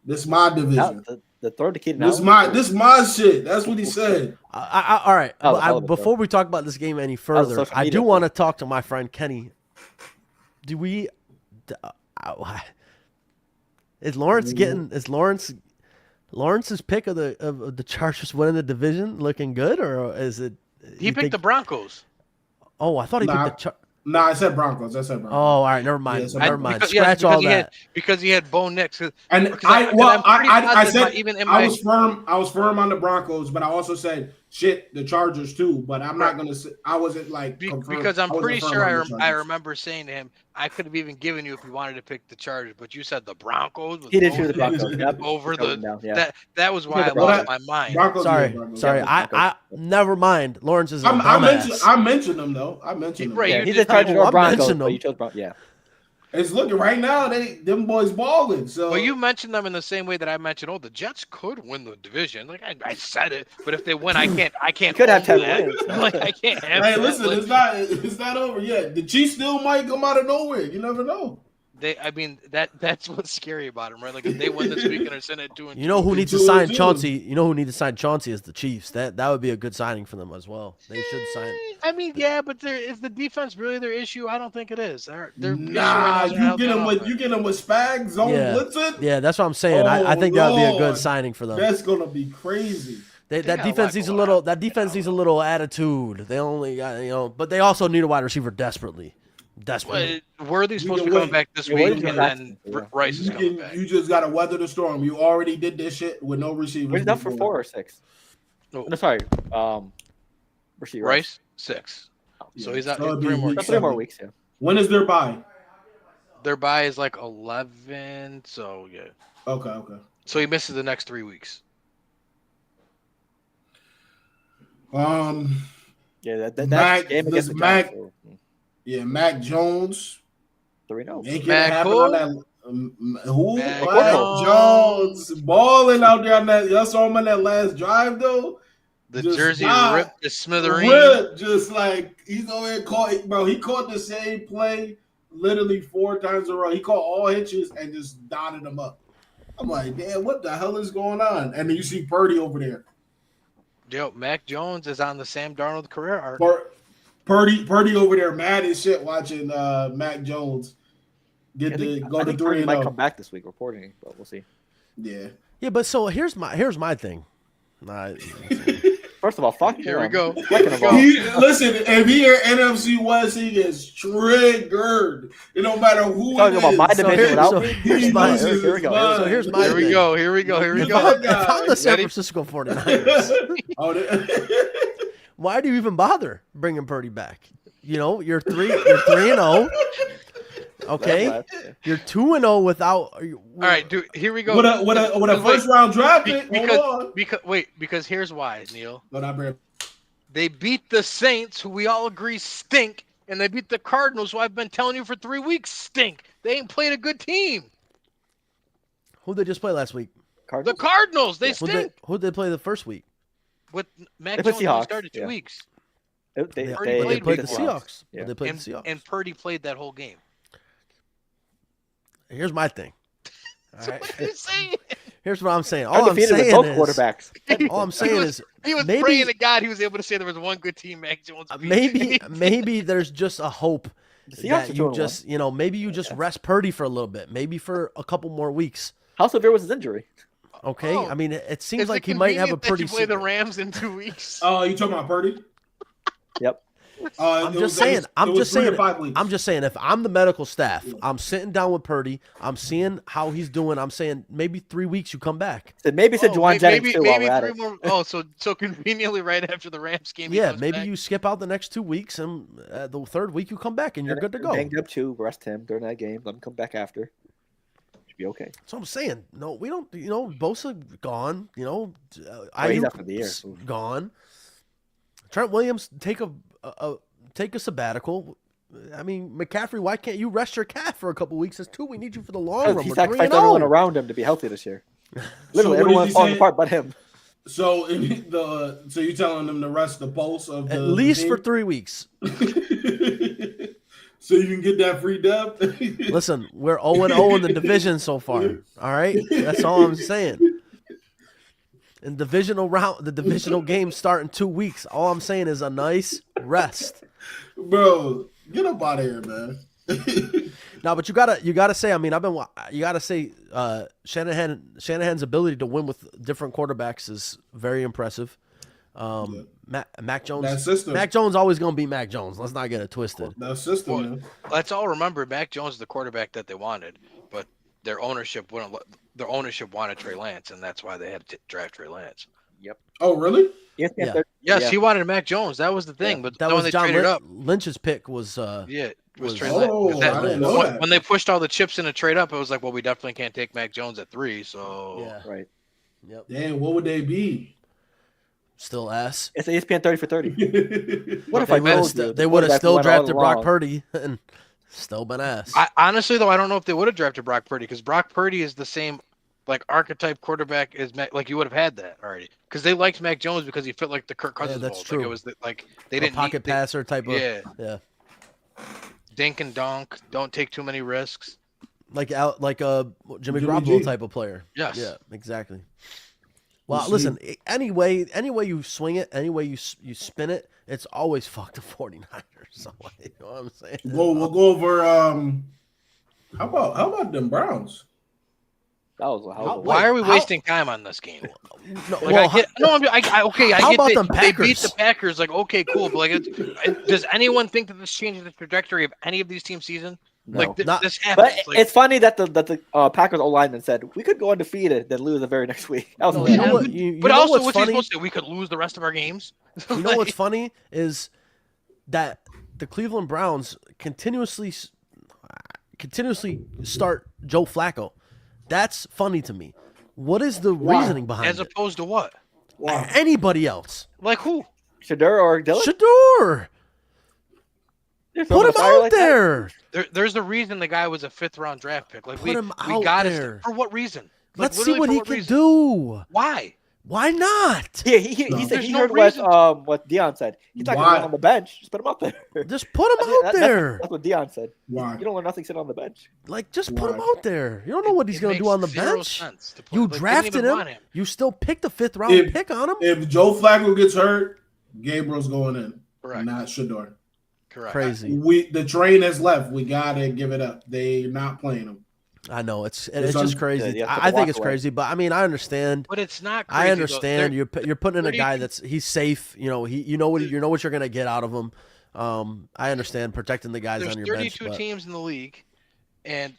This my division.
The throw to Keenan
This
Allen.
my shit." That's what he said.
All right.
That was a hell of a
Before we talk about this game any
was
further,
social
I
media
do
thing.
want to talk to my friend Kenny. Do we? Is Lawrence getting? Is Lawrence's pick of the Chargers winning the division looking good, or is it?
He picked the Broncos.
Oh, I thought he
Nah.
picked the.
Nah, I said Broncos.
Oh, all right. Never mind.
Yeah, so
never mind.
Because,
Scratch all that.
Because he had Bo Nix.
And
Because I'm pretty
I
positive
said
even in
I
my
was firm. I was firm on the Broncos, but I also said shit the Chargers too. But I'm not gonna say I wasn't like confirmed.
because I'm
I wasn't
pretty
firm
sure
on the
I
Chargers.
remember saying to him, I could have even given you if you wanted to pick the Chargers, but you said the Broncos. with
He did
Bo
choose the
Nix
Broncos. Yep.
over
He chose
the
them down, yeah.
that was why I
the
lost
Broncos.
my mind.
Broncos,
Sorry,
yeah, Broncos.
sorry.
Yeah,
I never mind. Lawrence is a
I
dumbass.
mentioned them though. I mentioned them.
Right,
Yeah,
you
he's
did
a Chargers
too.
or
I
Broncos,
mentioned
but
them.
you chose Broncos. Yeah.
It's looking right now. Them boys balling. So
Well, you mentioned them in the same way that I mentioned, the Jets could win the division. Like I said it, but if they win, I can't.
Could have
own
10
that.
wins.
Like I can't have.
hey,
that.
listen,
Like,
it's not over yet. The Chiefs still might come out of nowhere. You never know.
that's what's scary about them, right? Like if they win this weekend or send it 2-2.
You know who needs to sign Chauncey? You know who needs to sign Chauncey is the Chiefs. That would be a good signing for them as well. They should sign.
I mean, yeah, but is the defense really their issue? I don't think it is. Their issue
Nah,
right now is
you
how
get them with Spag zone
Yeah.
blitzing.
Yeah, that's what I'm saying. I think that would be a good
Lord.
signing for them.
That's gonna be crazy.
That
got a
defense
lot
needs a
going
little.
on.
That defense needs a little attitude. They only got but they also need a wide receiver desperately. Desperately.
But Worthy's supposed to be
can
coming
wait.
back this
Yeah,
week,
Worthy's
and
back.
then Rice is coming back.
You just gotta weather the storm. You already did this shit with no receivers.
Where's that for
before.
4 or 6?
Oh,
No, sorry. Rasheed Rice.
Rice 6. So he's out
So it'd be
3 more.
week
games.
3 more
7.
weeks, yeah.
When is their bye?
Their bye is like 11. So yeah.
Okay.
So he misses the next 3 weeks.
Yeah, that
Mac-
game against the
Mac-
Giants.
Yeah, Mac Jones
3-0.
making it
Mac
happen
who?
on that. Who?
Mac
Mac
Jones.
Jones balling out there on that. Y'all saw him on that last drive though.
The
Just
jersey
not
ripped to smithereens.
Rip, just like he's over here caught, bro. He caught the same play literally 4 times in a row. He caught all hitches and just dotted them up. I'm like, damn, what the hell is going on? And then you see Purdy over there.
Yo, Mac Jones is on the Sam Darnold career arc.
Purdy over there, mad as shit watching Mac Jones
I
go
think
to
Purdy
3-0.
might come back this week reporting, but we'll see.
Yeah.
Yeah, but so here's my thing.
First of all, fuck
Here we
him.
go.
Second of all,
Listen, if he hear NFC West, he gets triggered. It don't matter who
talking
it
about
is.
my
So
division
here-
without
so
me.
here's my-
Here we go.
So here's my
Here we
thing.
go. Here we go. Here we
If
go.
I'm-
If I'm the San
Ready?
Francisco 49ers,
Oh,
why do you even bother bringing Purdy back? You know, you're 3-0. Okay, you're 2-0 without.
All right, dude. Here we go.
with a first round draft pick. Hold on.
Because here's why, Neil.
But I bring
They beat the Saints, who we all agree stink, and they beat the Cardinals, who I've been telling you for 3 weeks stink. They ain't played a good team.
Who'd they just play last week?
The
Cardinals?
Cardinals, they
Who'd
stink.
they play the first week?
With Mac
They played
Jones only
Seahawks,
started 2
yeah.
weeks,
They
Purdy
played the
week
Seahawks.
Yeah.
They played the Seahawks.
and Purdy played that whole game.
Here's my thing. All
So
right.
what are you saying?
Here's what I'm saying. All I'm
Undefeated with
saying
both
is,
quarterbacks.
all I'm saying is,
He was
maybe-
praying to God he was able to say there was one good team Mac Jones beat.
maybe there's just a hope
The Seahawks
that
are
you
2-1.
just, maybe you just rest Purdy for a little bit, maybe for a couple more weeks.
How severe was his injury?
Okay,
Oh.
I mean, it seems
Is
like
it
he might have a
convenient that
pretty.
you play the Rams in 2 weeks.
Oh, you talking about Purdy?
Yep.
I'm just saying. If I'm the medical staff, I'm sitting down with Purdy. I'm seeing how he's doing. I'm saying maybe 3 weeks you come back.
So maybe said Juwan Jennings too while we're at it.
More, so conveniently right after the Rams game.
Yeah, maybe you skip out the next 2 weeks, and the third week you come back and you're good to go.
Banged up too. Rest him during that game. Let him come back after. Should be okay.
So I'm saying, no, we don't. Bosa gone.
He's after the year.
Gone. Trent Williams take a sabbatical. I mean, McCaffrey, why can't you rest your calf for a couple weeks? It's 2. We need you for the long run.
He sacrificed everyone around him to be healthy this year. Literally, everyone's falling apart but him.
So you're telling them to rest the pulse of
at least for 3 weeks.
So you can get that free dub.
Listen, we're 0-0 in the division so far. All right, that's all I'm saying. And the divisional games start in 2 weeks. All I'm saying is a nice rest.
Bro, get up out of here, man.
No, but you gotta say. I mean, you gotta say Shanahan's ability to win with different quarterbacks is very impressive. Mac Jones. Mac Jones always gonna be Mac Jones. Let's not get it twisted.
That system. Man.
Let's all remember Mac Jones is the quarterback that they wanted, but their ownership wanted Trey Lance, and that's why they had to draft Trey Lance.
Yep.
Oh, really?
Yes, he wanted Mac Jones. That was the thing. But
that
when
was
they
John
traded up,
Lynch's pick was
was Trey Lance.
I didn't know that.
When they pushed all the chips in a trade up, it was like, well, we definitely can't take Mac Jones at 3. So
right.
Yep.
Damn, what would they be?
Still ass.
It's ESPN 30 for 30. What if
they would have still drafted Brock Purdy and still been ass.
Honestly, though, I don't know if they would have drafted Brock Purdy because Brock Purdy is the same archetype quarterback as Mac. Like you would have had that already because they liked Mac Jones because he fit like the Kirk Cousins.
Yeah, that's
mold.
true.
Like, it was they didn't
pocket passer type of
yeah. Dink and dunk. Don't take too many risks.
Like a Jimmy Garoppolo type of player.
Yes.
Yeah. Exactly. Well, listen. Any way you swing it, any way you spin it, it's always fuck the 49ers. So, you know what I'm saying?
We'll go over. How about them Browns?
Why are we wasting time on this game?
No,
I get
them
they
Packers?
beat the Packers. Like, okay, cool, but does anyone think that this changes the trajectory of any of these teams' season?
No,
this happens.
But it's funny that the Packers O-lineman said we could go undefeated, then lose the very next week. That was
you know what?
But also, what's he
funny?
supposed to do? We could lose the rest of our games.
You know what's funny is that the Cleveland Browns continuously start Joe Flacco. That's funny to me. What is the reasoning behind it?
As opposed to what?
Anybody else?
Like who?
Shador or Dylan?
Shador. Put him out there.
There's a reason the guy was a 5th-round draft pick. Like
Put him
we
out
got
there.
For what reason?
Let's see what he can do.
Why?
Why not?
Yeah, he said he heard what Deion said. He's not going to be on the bench. Just put him out there.
Just put him out there.
That's what Deion said.
Why?
You don't want nothing sitting on the bench.
Like, just put him out there. You don't know what he's going to do on the bench. You drafted him. You still picked the 5th-round pick on him.
If Joe Flacco gets hurt, Gabriel's going in.
Correct.
Not Shador.
Correct.
Crazy.
The train has left. We gotta give it up. They're not playing him.
I know it's just crazy. I think it's crazy, but I mean I understand.
But it's not crazy.
I understand you're putting in a guy he's safe. You know you know what you're gonna get out of him. I understand protecting the guys on your bench.
There's 32 teams in the league, and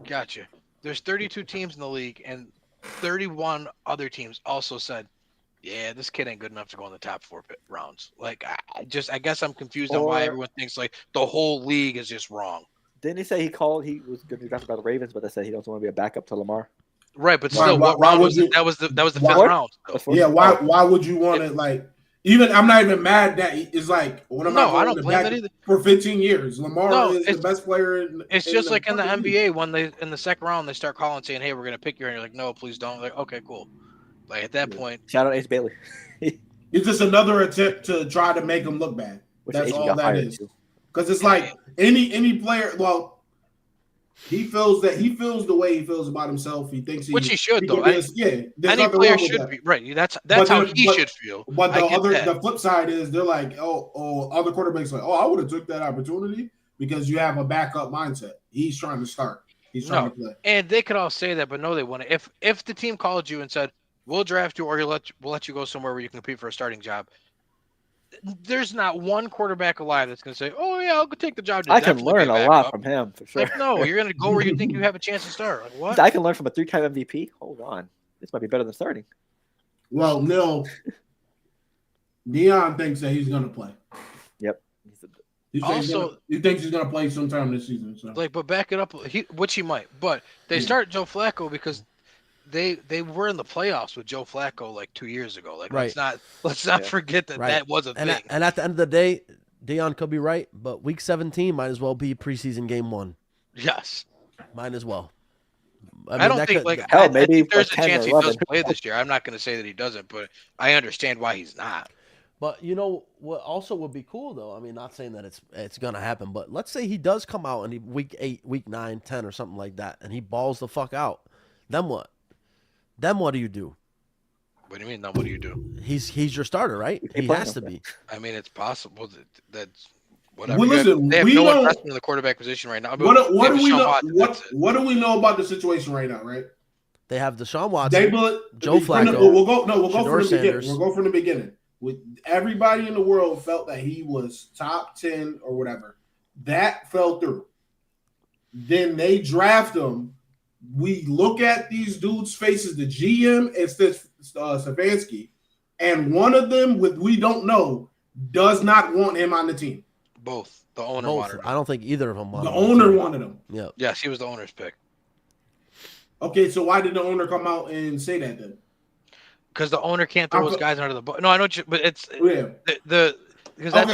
gotcha. There's 32 teams in the league, and 31 other teams also said, yeah, this kid ain't good enough to go in the top 4 rounds. Like, I guess I'm confused on why everyone thinks like the whole league is just wrong.
Didn't he say he was going to be drafted by the Ravens, but they said he doesn't want to be a backup to Lamar?
Right, but still, what round was it? That was the 5th round. So.
Yeah, why would you want it? Like, even I'm not even mad that it's like what am I
don't blame that either.
For 15 years, Lamar is the best player.
It's just like in the NBA when they in the 2nd round they start calling saying, "Hey, we're going to pick you," and you're like, "No, please don't." Like, okay, cool. Like at that point,
shout out Ace Bailey.
It's just another attempt to try to make him look bad. That's all that is. Because it's like any player. Well, he feels the way he feels about himself. He thinks
which he should though.
Any
player should be right. That's how he should feel.
But the flip side is they're like, oh, other quarterbacks like, I would have took that opportunity because you have a backup mindset. He's trying to start. He's trying to play.
And they could all say that, but no, they wouldn't. If the team called you and said, we'll draft you, or we'll let you go somewhere where you can compete for a starting job. there's not one quarterback alive that's going to say, "Oh yeah, I'll go take the job."
I can learn a lot from him for sure.
Like, no, you're going to go where you think you have a chance to start. Like, what?
I can learn from a 3-time MVP. Hold on, this might be better than starting.
Well, no. Dion thinks that he's going to play.
Yep.
He thinks he's going to play sometime this season. So.
Like, but back it up, which he might. But they start Joe Flacco because they were in the playoffs with Joe Flacco like 2 years ago. Like,
right.
let's not forget that was a thing.
And at the end of the day, Dion could be right, but Week 17 might as well be preseason game 1.
Yes,
might as well.
I don't think
maybe
there's a chance he does play this year. I'm not going to say that he doesn't, but I understand why he's not.
But you know what also would be cool though. I mean, not saying that it's gonna happen, but let's say he does come out and week 8, week 9, 10 or something like that, and he balls the fuck out. Then what? Then what do you do?
What do you mean? Then what do you do?
He's your starter, right? He has to be.
I mean, it's possible that's whatever.
Well, listen,
they have no investment in the quarterback position right now.
What do we know? What do we know about the situation right now? Right?
They have Deshaun Watson, Joe Flacco.
We'll go from the beginning. We'll go from the beginning. With everybody in the world felt that he was top 10 or whatever. That fell through. Then they draft him. We look at these dudes' faces, the GM and Stefanski, and one of them, we don't know, does not want him on the team.
Both. The owner wanted him.
I don't think either of them wanted
him. The owner wanted him.
Yeah.
Yes, he was the owner's pick.
Okay, so why did the owner come out and say that then?
Because the owner can't throw his guys under the bus. No, I know, but it's because that's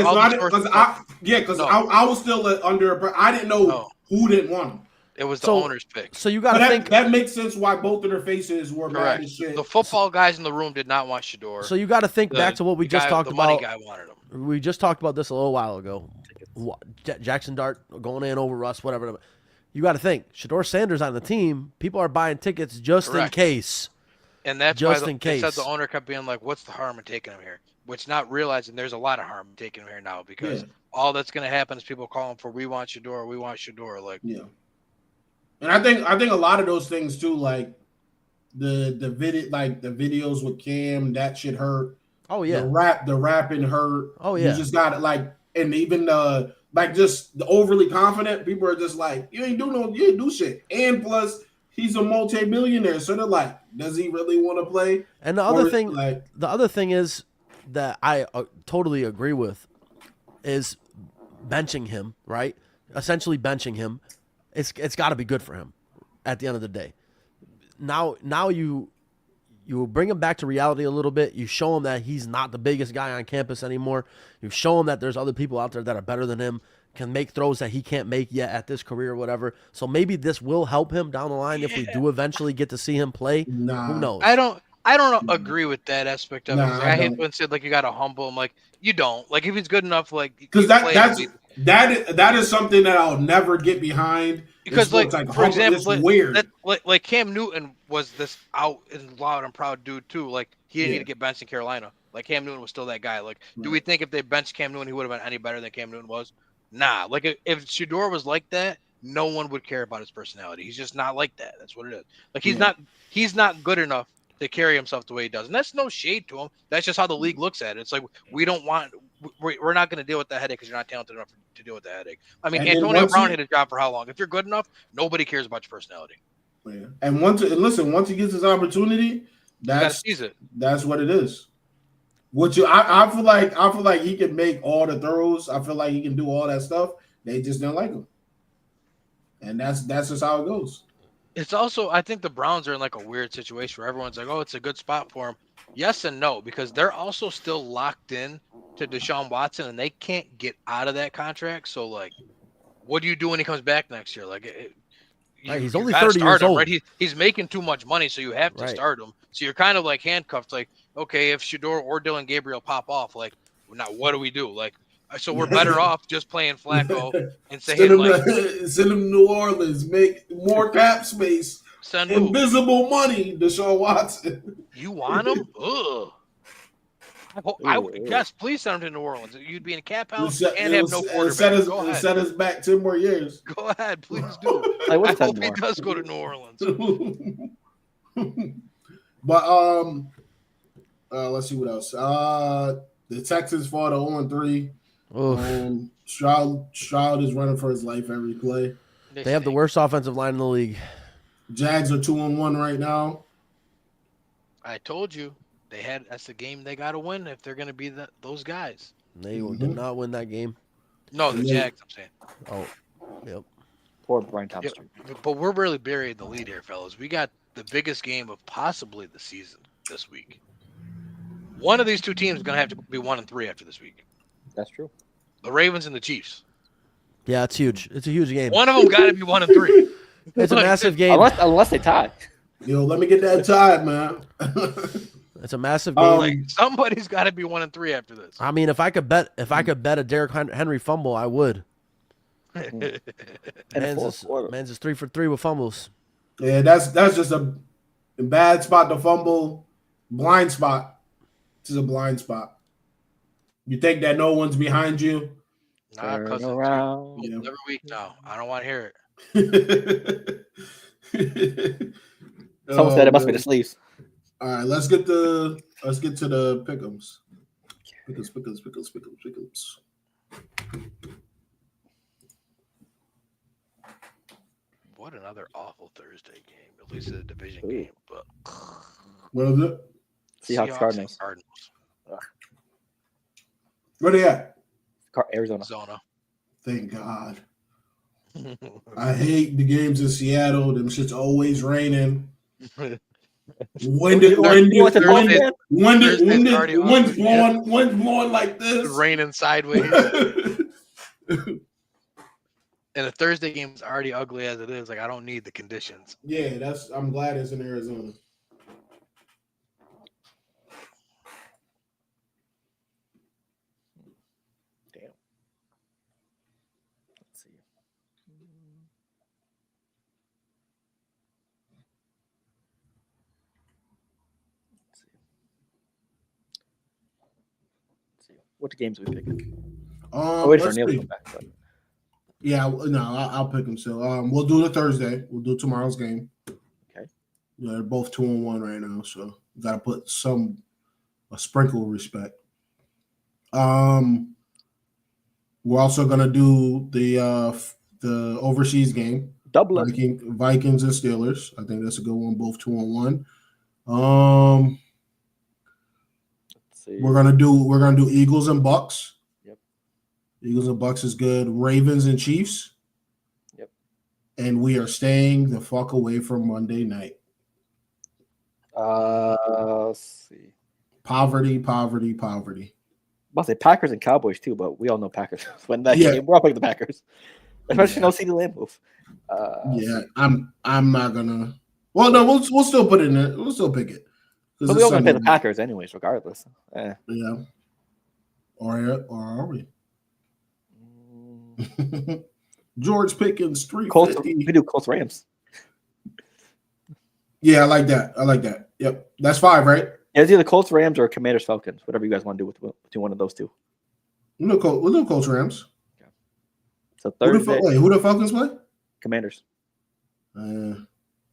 because I was still under. I didn't know who didn't want him.
It was the owner's pick.
So you got to think
that makes sense why both of their faces were mad as shit.
The football guys in the room did not want Shedeur.
So you got to think back to what we just talked about.
The money guy wanted him.
We just talked about this a little while ago. Jaxon Dart going in over Russ, whatever. You got to think Shedeur Sanders on the team. People are buying tickets just in case.
And that's
just
why
in case.
They said the owner kept being like, "What's the harm in taking him here?" Which not realizing there's a lot of harm in taking him here now because all that's going to happen is people calling for "We want Shedeur, we want Shedeur." Like,
and I think a lot of those things too, like the videos with Cam, that shit hurt.
Oh yeah,
the rapping hurt.
Oh yeah,
you just got it and even just the overly confident people are just like, you ain't do shit, and plus he's a multi-millionaire, so they're like, does he really want to play?
And the other thing is that I totally agree with is benching him, right? Essentially benching him. It's got to be good for him at the end of the day. Now you bring him back to reality a little bit. You show him that he's not the biggest guy on campus anymore. You show him that there's other people out there that are better than him, can make throws that he can't make yet at this career or whatever. So maybe this will help him down the line if we do eventually get to see him play.
Nah.
Who knows?
I don't agree with that aspect of it. I hate when said like you got to humble him. Like you don't. Like if he's good enough, like
because that is something that I'll never get behind.
Because like for example,
weird.
Like Cam Newton was this out and loud and proud dude too. Like he didn't need to get benched in Carolina. Like Cam Newton was still that guy. Like do we think if they benched Cam Newton, he would have been any better than Cam Newton was? Nah. Like if Shedeur was like that, no one would care about his personality. He's just not like that. That's what it is. Like he's not good enough to carry himself the way he does. And that's no shade to him. That's just how the league looks at it. It's like we're not going to deal with that headache because you're not talented enough to deal with that headache. I mean, Antonio Brown hit a job for how long? If you're good enough, nobody cares about your personality.
Yeah. And once he gets his opportunity, that's what it is. I feel like he can make all the throws. I feel like he can do all that stuff. They just don't like him. And that's just how it goes.
It's also, I think the Browns are in like a weird situation where everyone's like, oh, it's a good spot for him. Yes and no, because they're also still locked in to Deshaun Watson and they can't get out of that contract. So like, what do you do when he comes back next year? Like,
he's only 30 years old.
Right? He's making too much money, so you have to start him. So you're kind of like handcuffed. Like, okay, if Shedeur or Dylan Gabriel pop off, like, now what do we do? Like, so we're better off just playing Flacco and saying
send him to New Orleans, make more cap space, invisible money, Deshaun Watson.
You want him? Ugh. Yes, please send him to New Orleans. You'd be in a cap house and have no quarterback.
Set us back 10 more years.
Go ahead, please do. I hope he does go to New Orleans.
But let's see what else. The Texans fall to 0-3.
Oof.
Stroud is running for his life every play.
They have the worst offensive line in the league.
Jags are 2-1 right now.
I told you that's the game they got to win if they're going to be those guys.
They did not win that game.
No, the Jags, I'm saying.
Oh, yep.
Poor Brian Thompson.
But we're really buried the lead here, fellas. We got the biggest game of possibly the season this week. One of these two teams is going to have to be 1-3 after this week.
That's true.
The Ravens and the Chiefs.
Yeah, it's huge. It's a huge game.
One of them got to be 1-3.
It's a massive game.
Unless they tie.
Yo, let me get that tie, man.
It's a massive game.
Somebody's got to be 1-3 after this.
I mean, if I could bet a Derrick Henry fumble, I would. Man's is 3 for 3 with fumbles.
Yeah, that's just a bad spot to fumble. Blind spot. This is a blind spot. You think that no one's behind you?
Nah, because
around.
every week. No, I don't want to hear it.
Someone said it must be the sleeves.
All right, let's get to the pick'ems. Pick'ems.
What another awful Thursday game. At least it's a division game. But
What is it?
Seahawks Cardinals.
Where they at?
Arizona.
Thank God. I hate the games in Seattle. Them shit's always raining. Wind's blowing like this.
Raining sideways. And the Thursday game is already ugly as it is. Like, I don't need the conditions.
Yeah, I'm glad it's in Arizona.
Damn. Let's see. Let's see. What games are we picking? Wait for Neil to come back. But...
Yeah, no, I'll pick them still. We'll do the Thursday. We'll do tomorrow's game.
Okay.
Yeah, they're both 2-1 right now, so got to put a sprinkle of respect. We're also gonna do the overseas game.
Double
Vikings and Steelers. I think that's a good one. Both 2-1.
Let's see.
We're gonna do Eagles and Bucks. Eagles and Bucks is good. Ravens and Chiefs.
Yep. And
we are staying the fuck away from Monday night.
Let's see.
Poverty.
I'll say Packers and Cowboys too, but we all know Packers. When that game, we're all picking the Packers. Especially no CeeDee Lamb move.
I'm not gonna. Well, no, we'll still put it in there. We'll still pick it.
But we all gonna pay the Packers anyways, regardless.
Yeah. Or are we? George Pickens 350.
We do Colts Rams.
Yeah, I like that. Yep, that's 5, right?
Yeah, it's either Colts Rams or Commanders Falcons. Whatever you guys want to do between one of those two.
We'll do Colts Rams.
Okay. So Thursday.
Who the Falcons play?
Commanders.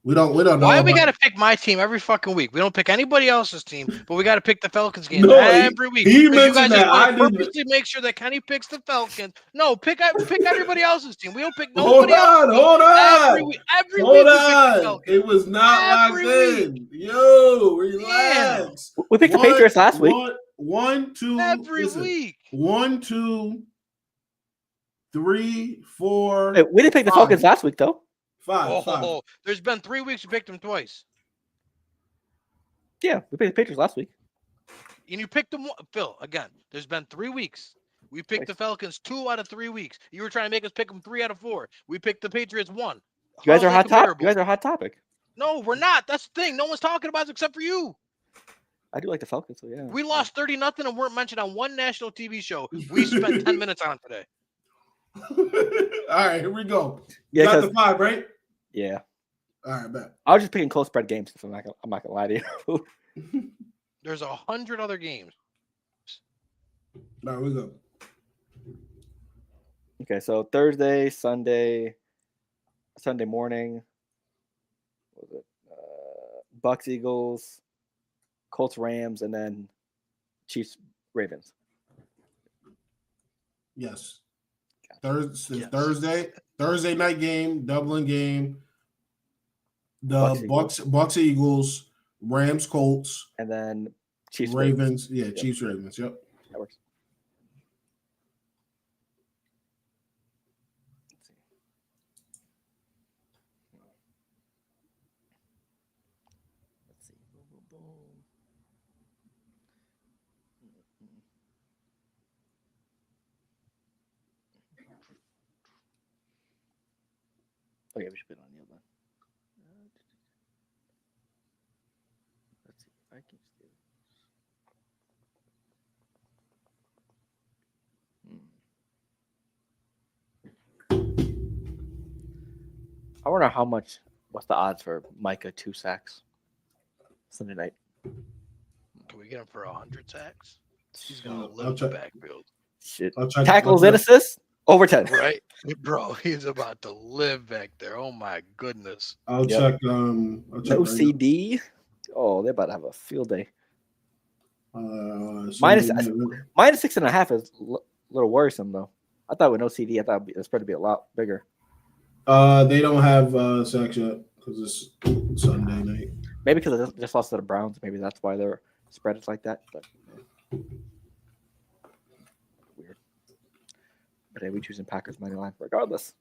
We don't know.
Why we got to pick my team every fucking week? We don't pick anybody else's team, but we got to pick the Falcons game every week.
He
you guys
mentioned that.
I purposely make sure that Kenny picks the Falcons. No, pick everybody else's team. We don't pick nobody else.
Hold on.
Every week we pick the Falcons.
It was not locked in. Yo, relax.
Yeah. We picked the Patriots last week.
1, 2.
Every week.
1, 2, 3, 4.
Hey, we didn't pick the Falcons last week though.
5.
There's been 3 weeks we picked them twice.
Yeah, we picked the Patriots last week.
And you picked them, Phil, again. There's been 3 weeks. We picked the Falcons 2 out of 3 weeks. You were trying to make us pick them 3 out of 4. We picked the Patriots 1.
You guys are hot topic. You guys are a hot topic.
No, we're not. That's the thing. No one's talking about it except for you.
I do like the Falcons, so yeah.
We lost 30-0 and weren't mentioned on one national TV show. We spent 10 minutes on it today.
All right, here we go.
Yeah,
you got the 5, right?
Yeah.
All right, bet.
I was just picking close spread games. So I'm not gonna lie to you.
There's 100 other games.
All right, we go.
Okay, so Thursday, Sunday morning. What was it? Bucks, Eagles, Colts, Rams, and then Chiefs, Ravens.
Yes.
Yes.
Thursday night game, Dublin game. The Bucks Eagles, Rams Colts,
and then Chiefs
Ravens. Yeah, Chiefs Ravens. Yep.
That works. Let's see. Okay, we should put it on the other one. Let's see. Vikings. I wonder what's the odds for Micah 2 sacks Sunday night?
Can we get him for 100 sacks? He's gonna live the backfield.
Shit. Tackles and assists over 10.
Right, bro. He's about to live back there. Oh my goodness.
I'll check.
No CD. Oh, they're about to have a field day.
So
minus 6.5 is a little worrisome though. I thought with no CD, I thought it's going to be a lot bigger.
They don't have sacks yet because it's Sunday night.
Maybe because they just lost to the Browns. Maybe that's why their spread is like that. But weird. But we choosing Packers money line regardless.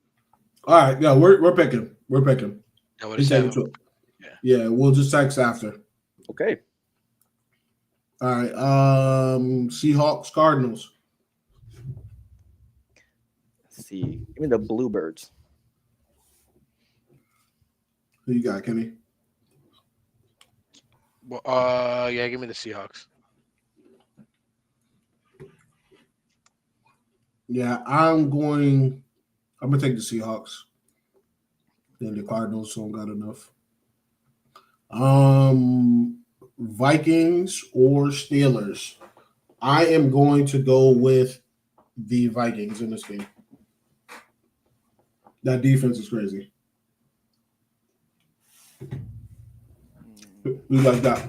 All right, yeah, we're picking. We're picking.
Yeah,
we'll just text after.
Okay.
All right. Seahawks Cardinals.
Let's see. Give me the Bluebirds.
Who you got, Kenny?
Well, yeah, give me the Seahawks.
Yeah, I'm gonna take the Seahawks. Then the Cardinals don't got enough. Vikings or Steelers. I am going to go with the Vikings in this game. That defense is crazy. We like that.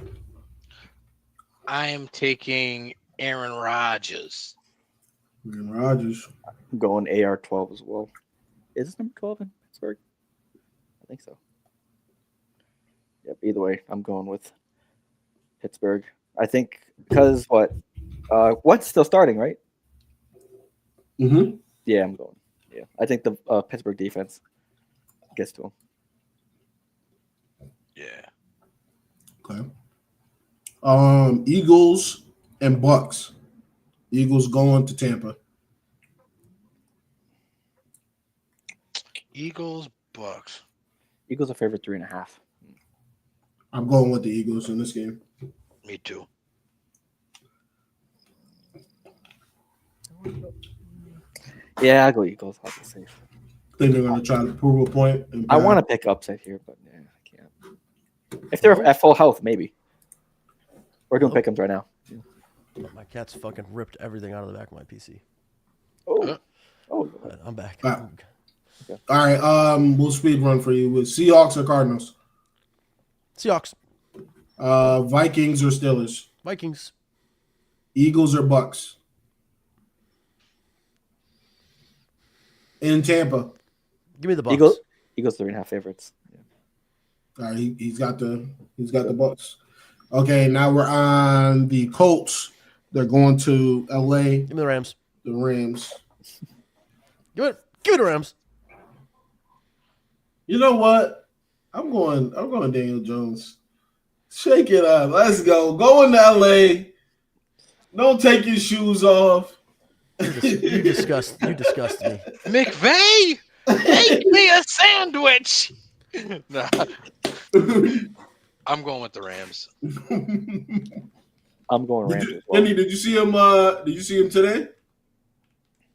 I am taking Aaron Rodgers.
Aaron Rodgers.
I'm going AR-12 as well. Is this number 12 in Pittsburgh? I think so. Yep. Either way, I'm going with Pittsburgh. I think because what's still starting, right?
Mm-hmm.
Yeah, I'm going. Yeah, I think the Pittsburgh defense gets to him.
Yeah.
Okay. Eagles and Bucks. Eagles going to Tampa.
Eagles, Bucks.
Eagles are favorite 3.5.
I'm going with the Eagles in this game.
Me too.
Yeah, I'll go Eagles. I'll be safe.
I think they're going to try to prove a point.
I want to pick upset here, but yeah, I can't. If they're at full health, maybe. We're doing pick'ems right now.
My cat's fucking ripped everything out of the back of my PC.
Oh,
I'm back.
All right, we'll speed run for you with Seahawks or Cardinals.
Seahawks.
Vikings or Steelers.
Vikings.
Eagles or Bucks. In Tampa.
Give me the Bucks.
Eagles 3.5 favorites. Yeah.
All right, he's got the Bucks. Okay, now we're on the Colts. They're going to LA.
Give me the Rams.
The Rams.
Give me the Rams.
You know what? I'm going Daniel Jones. Shake it up. Let's go. Go into LA. Don't take your shoes off.
You disgust me.
McVay, make me a sandwich. Nah. I'm going with the Rams.
I'm going Rams. As well.
Andy, did you see him? Did you see him today?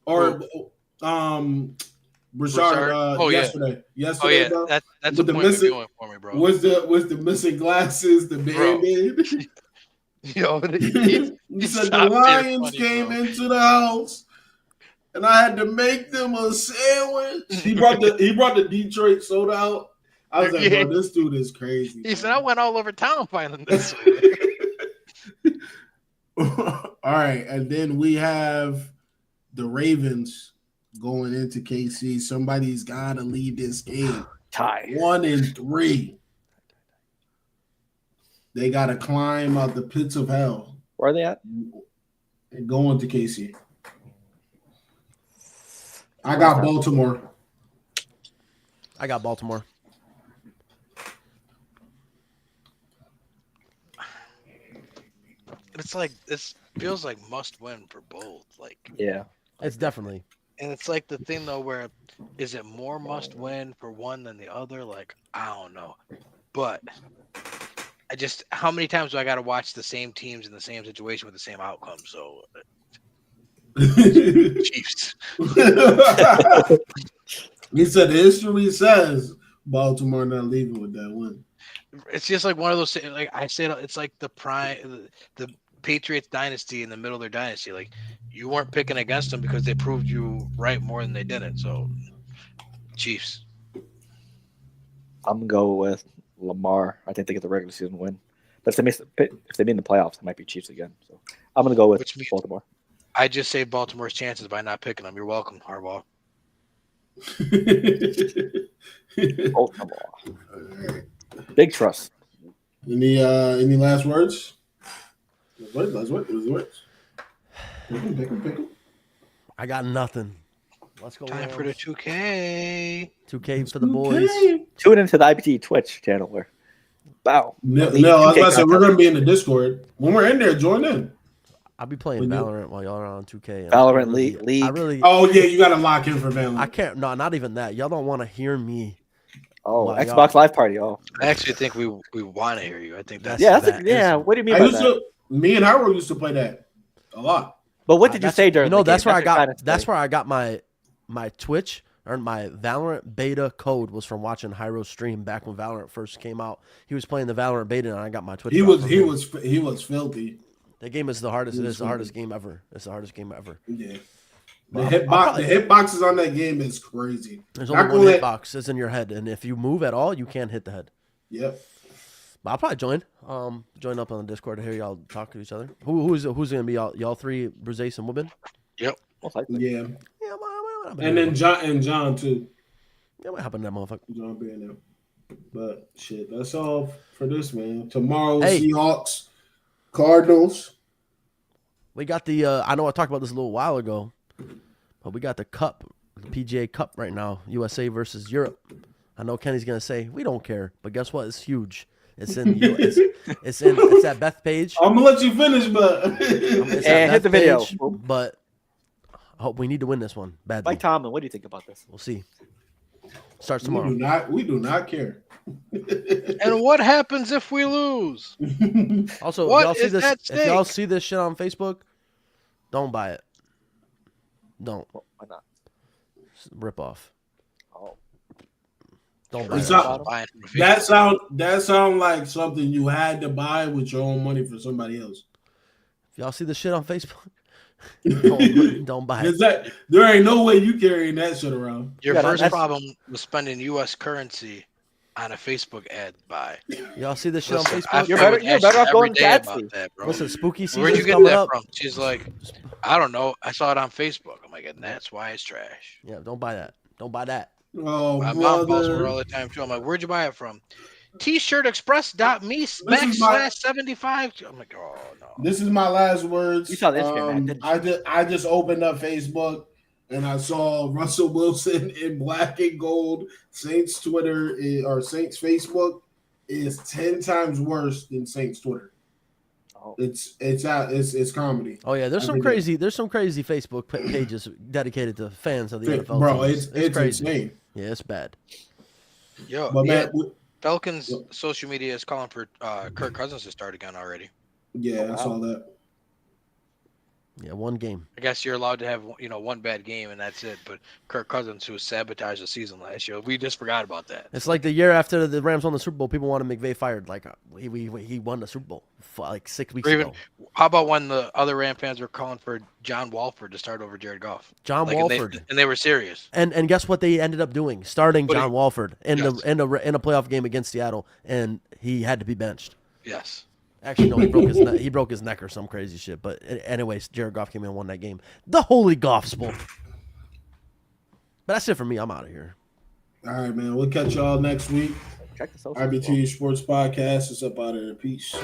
Or Richard? Yesterday. Yesterday.
Oh yeah, that's
with
a point of viewing for me, bro.
Was the missing glasses, the Band-Aid?
Yo,
he said the Lions came into the house, and I had to make them a sandwich. He brought the Detroit soda out. I was like, bro, this dude is crazy.
He said, I went all over town finding this.
All right, and then we have the Ravens going into KC. Somebody's got to lead this game.
Tie.
1-3. They got to climb out the pits of hell.
Where are they at?
And go into KC. I got Baltimore.
I got Baltimore.
It's like this feels like must win for both. Like
Yeah.
It's definitely.
And it's like the thing though, where is it more must win for one than the other? Like I don't know, but how many times do I got to watch the same teams in the same situation with the same outcome? So Chiefs.
He said history says Baltimore not leaving with that win.
It's just like one of those. Like I said, it's like the Patriots dynasty in the middle of their dynasty. Like you weren't picking against them because they proved you right more than they didn't. So Chiefs.
I'm gonna go with Lamar. I think they get the regular season win. But if they meet in the playoffs, it might be Chiefs again. So I'm gonna go with Baltimore.
I just saved Baltimore's chances by not picking them. You're welcome, Harbaugh.
Baltimore. Big trust.
Any last words? Last words. Pick 'em.
I got nothing. Let's go.
Time for the 2K.
2K for the boys.
Tune into the IBTE Twitch channel where. Wow.
No, I was about to say we're gonna be in the Discord. When we're in there, join in.
I'll be playing Valorant while y'all are on 2K.
Valorant League.
I really.
Oh yeah, you gotta lock in for Valorant.
I can't. No, not even that. Y'all don't want to hear me.
Oh, Xbox Live Party. Oh,
I actually think we want to hear you. I think that's
What do you mean by that?
Me and Howard used to play that a lot.
But what did you say during?
That's where I got. That's where I got my Twitch or my Valorant beta code was from watching Hyro stream back when Valorant first came out. He was playing the Valorant beta, and I got my Twitch.
He was filthy.
The game is the hardest. It is the hardest game ever. It's the hardest game ever.
Yeah. The hitboxes on that game is crazy.
There's only one hitbox. It's in your head, and if you move at all, you can't hit the head.
Yep.
But I'll probably join up on the Discord to hear y'all talk to each other. Who's gonna be y'all three, Bruzace and Woodman?
Yep.
Yeah. And then John too.
Yeah, what happened to that motherfucker?
John being there. But shit, that's all for this, man. Tomorrow, Seahawks, Cardinals.
We got the. I know I talked about this a little while ago, but we got the Cup, the PGA Cup right now. USA versus Europe. I know Kenny's gonna say we don't care, but guess what? It's huge. It's in. It's at Beth Page.
I'm gonna let you finish, but
hit the video.
But I hope we need to win this one badly.
Mike Tomlin, what do you think about this?
We'll see. Starts tomorrow.
We do not care.
And what happens if we lose?
Also,
what
if y'all see this shit on Facebook, don't buy it. Don't.
Why not?
Rip off.
Oh.
Don't buy it.
That sound like something you had to buy with your own money for somebody else.
If y'all see this shit on Facebook, don't buy
it. There ain't no way you carrying that shit around.
Your first problem was spending U.S. currency on a Facebook ad buy.
Y'all see this shit on Facebook?
You're better off going to Gatsby.
Listen, spooky season.
Where'd you get that from? She's like, I don't know. I saw it on Facebook. I'm like, and that's why it's trash.
Yeah, don't buy that. Don't buy that.
Oh,
my mom calls me all the time too. I'm like, where'd you buy it from? T-shirtexpress.me/75. I'm like, oh no.
This is my last words.
You saw the Instagram ad,
I just opened up Facebook and I saw Russell Wilson in black and gold. Saints Twitter or Saints Facebook is 10 times worse than Saints Twitter. Oh. It's comedy.
Oh yeah, there's some crazy Facebook pages dedicated to fans of the NFL.
Bro, it's crazy. Insane.
Yeah, it's bad.
Yo, but man, Falcons social media is calling for Kirk Cousins to start again already.
Yeah, I saw that.
Yeah, one game.
I guess you're allowed to have one bad game and that's it. But Kirk Cousins, who sabotaged the season last year, we just forgot about that.
It's like the year after the Rams won the Super Bowl, people wanted McVay fired. Like he won the Super Bowl like 6 weeks ago.
How about when the other Ram fans were calling for John Wolford to start over Jared Goff?
Wolford,
and they were serious.
And guess what they ended up doing? Starting John Wolford in a playoff game against Seattle, and he had to be benched.
Yes.
Actually, no, he broke his neck or some crazy shit. But anyways, Jared Goff came in and won that game. The holy gospel. But that's it for me. I'm out of here.
All right, man. We'll catch y'all next week.
Check the social.
IBTE Sports Podcast is up out of there. Peace.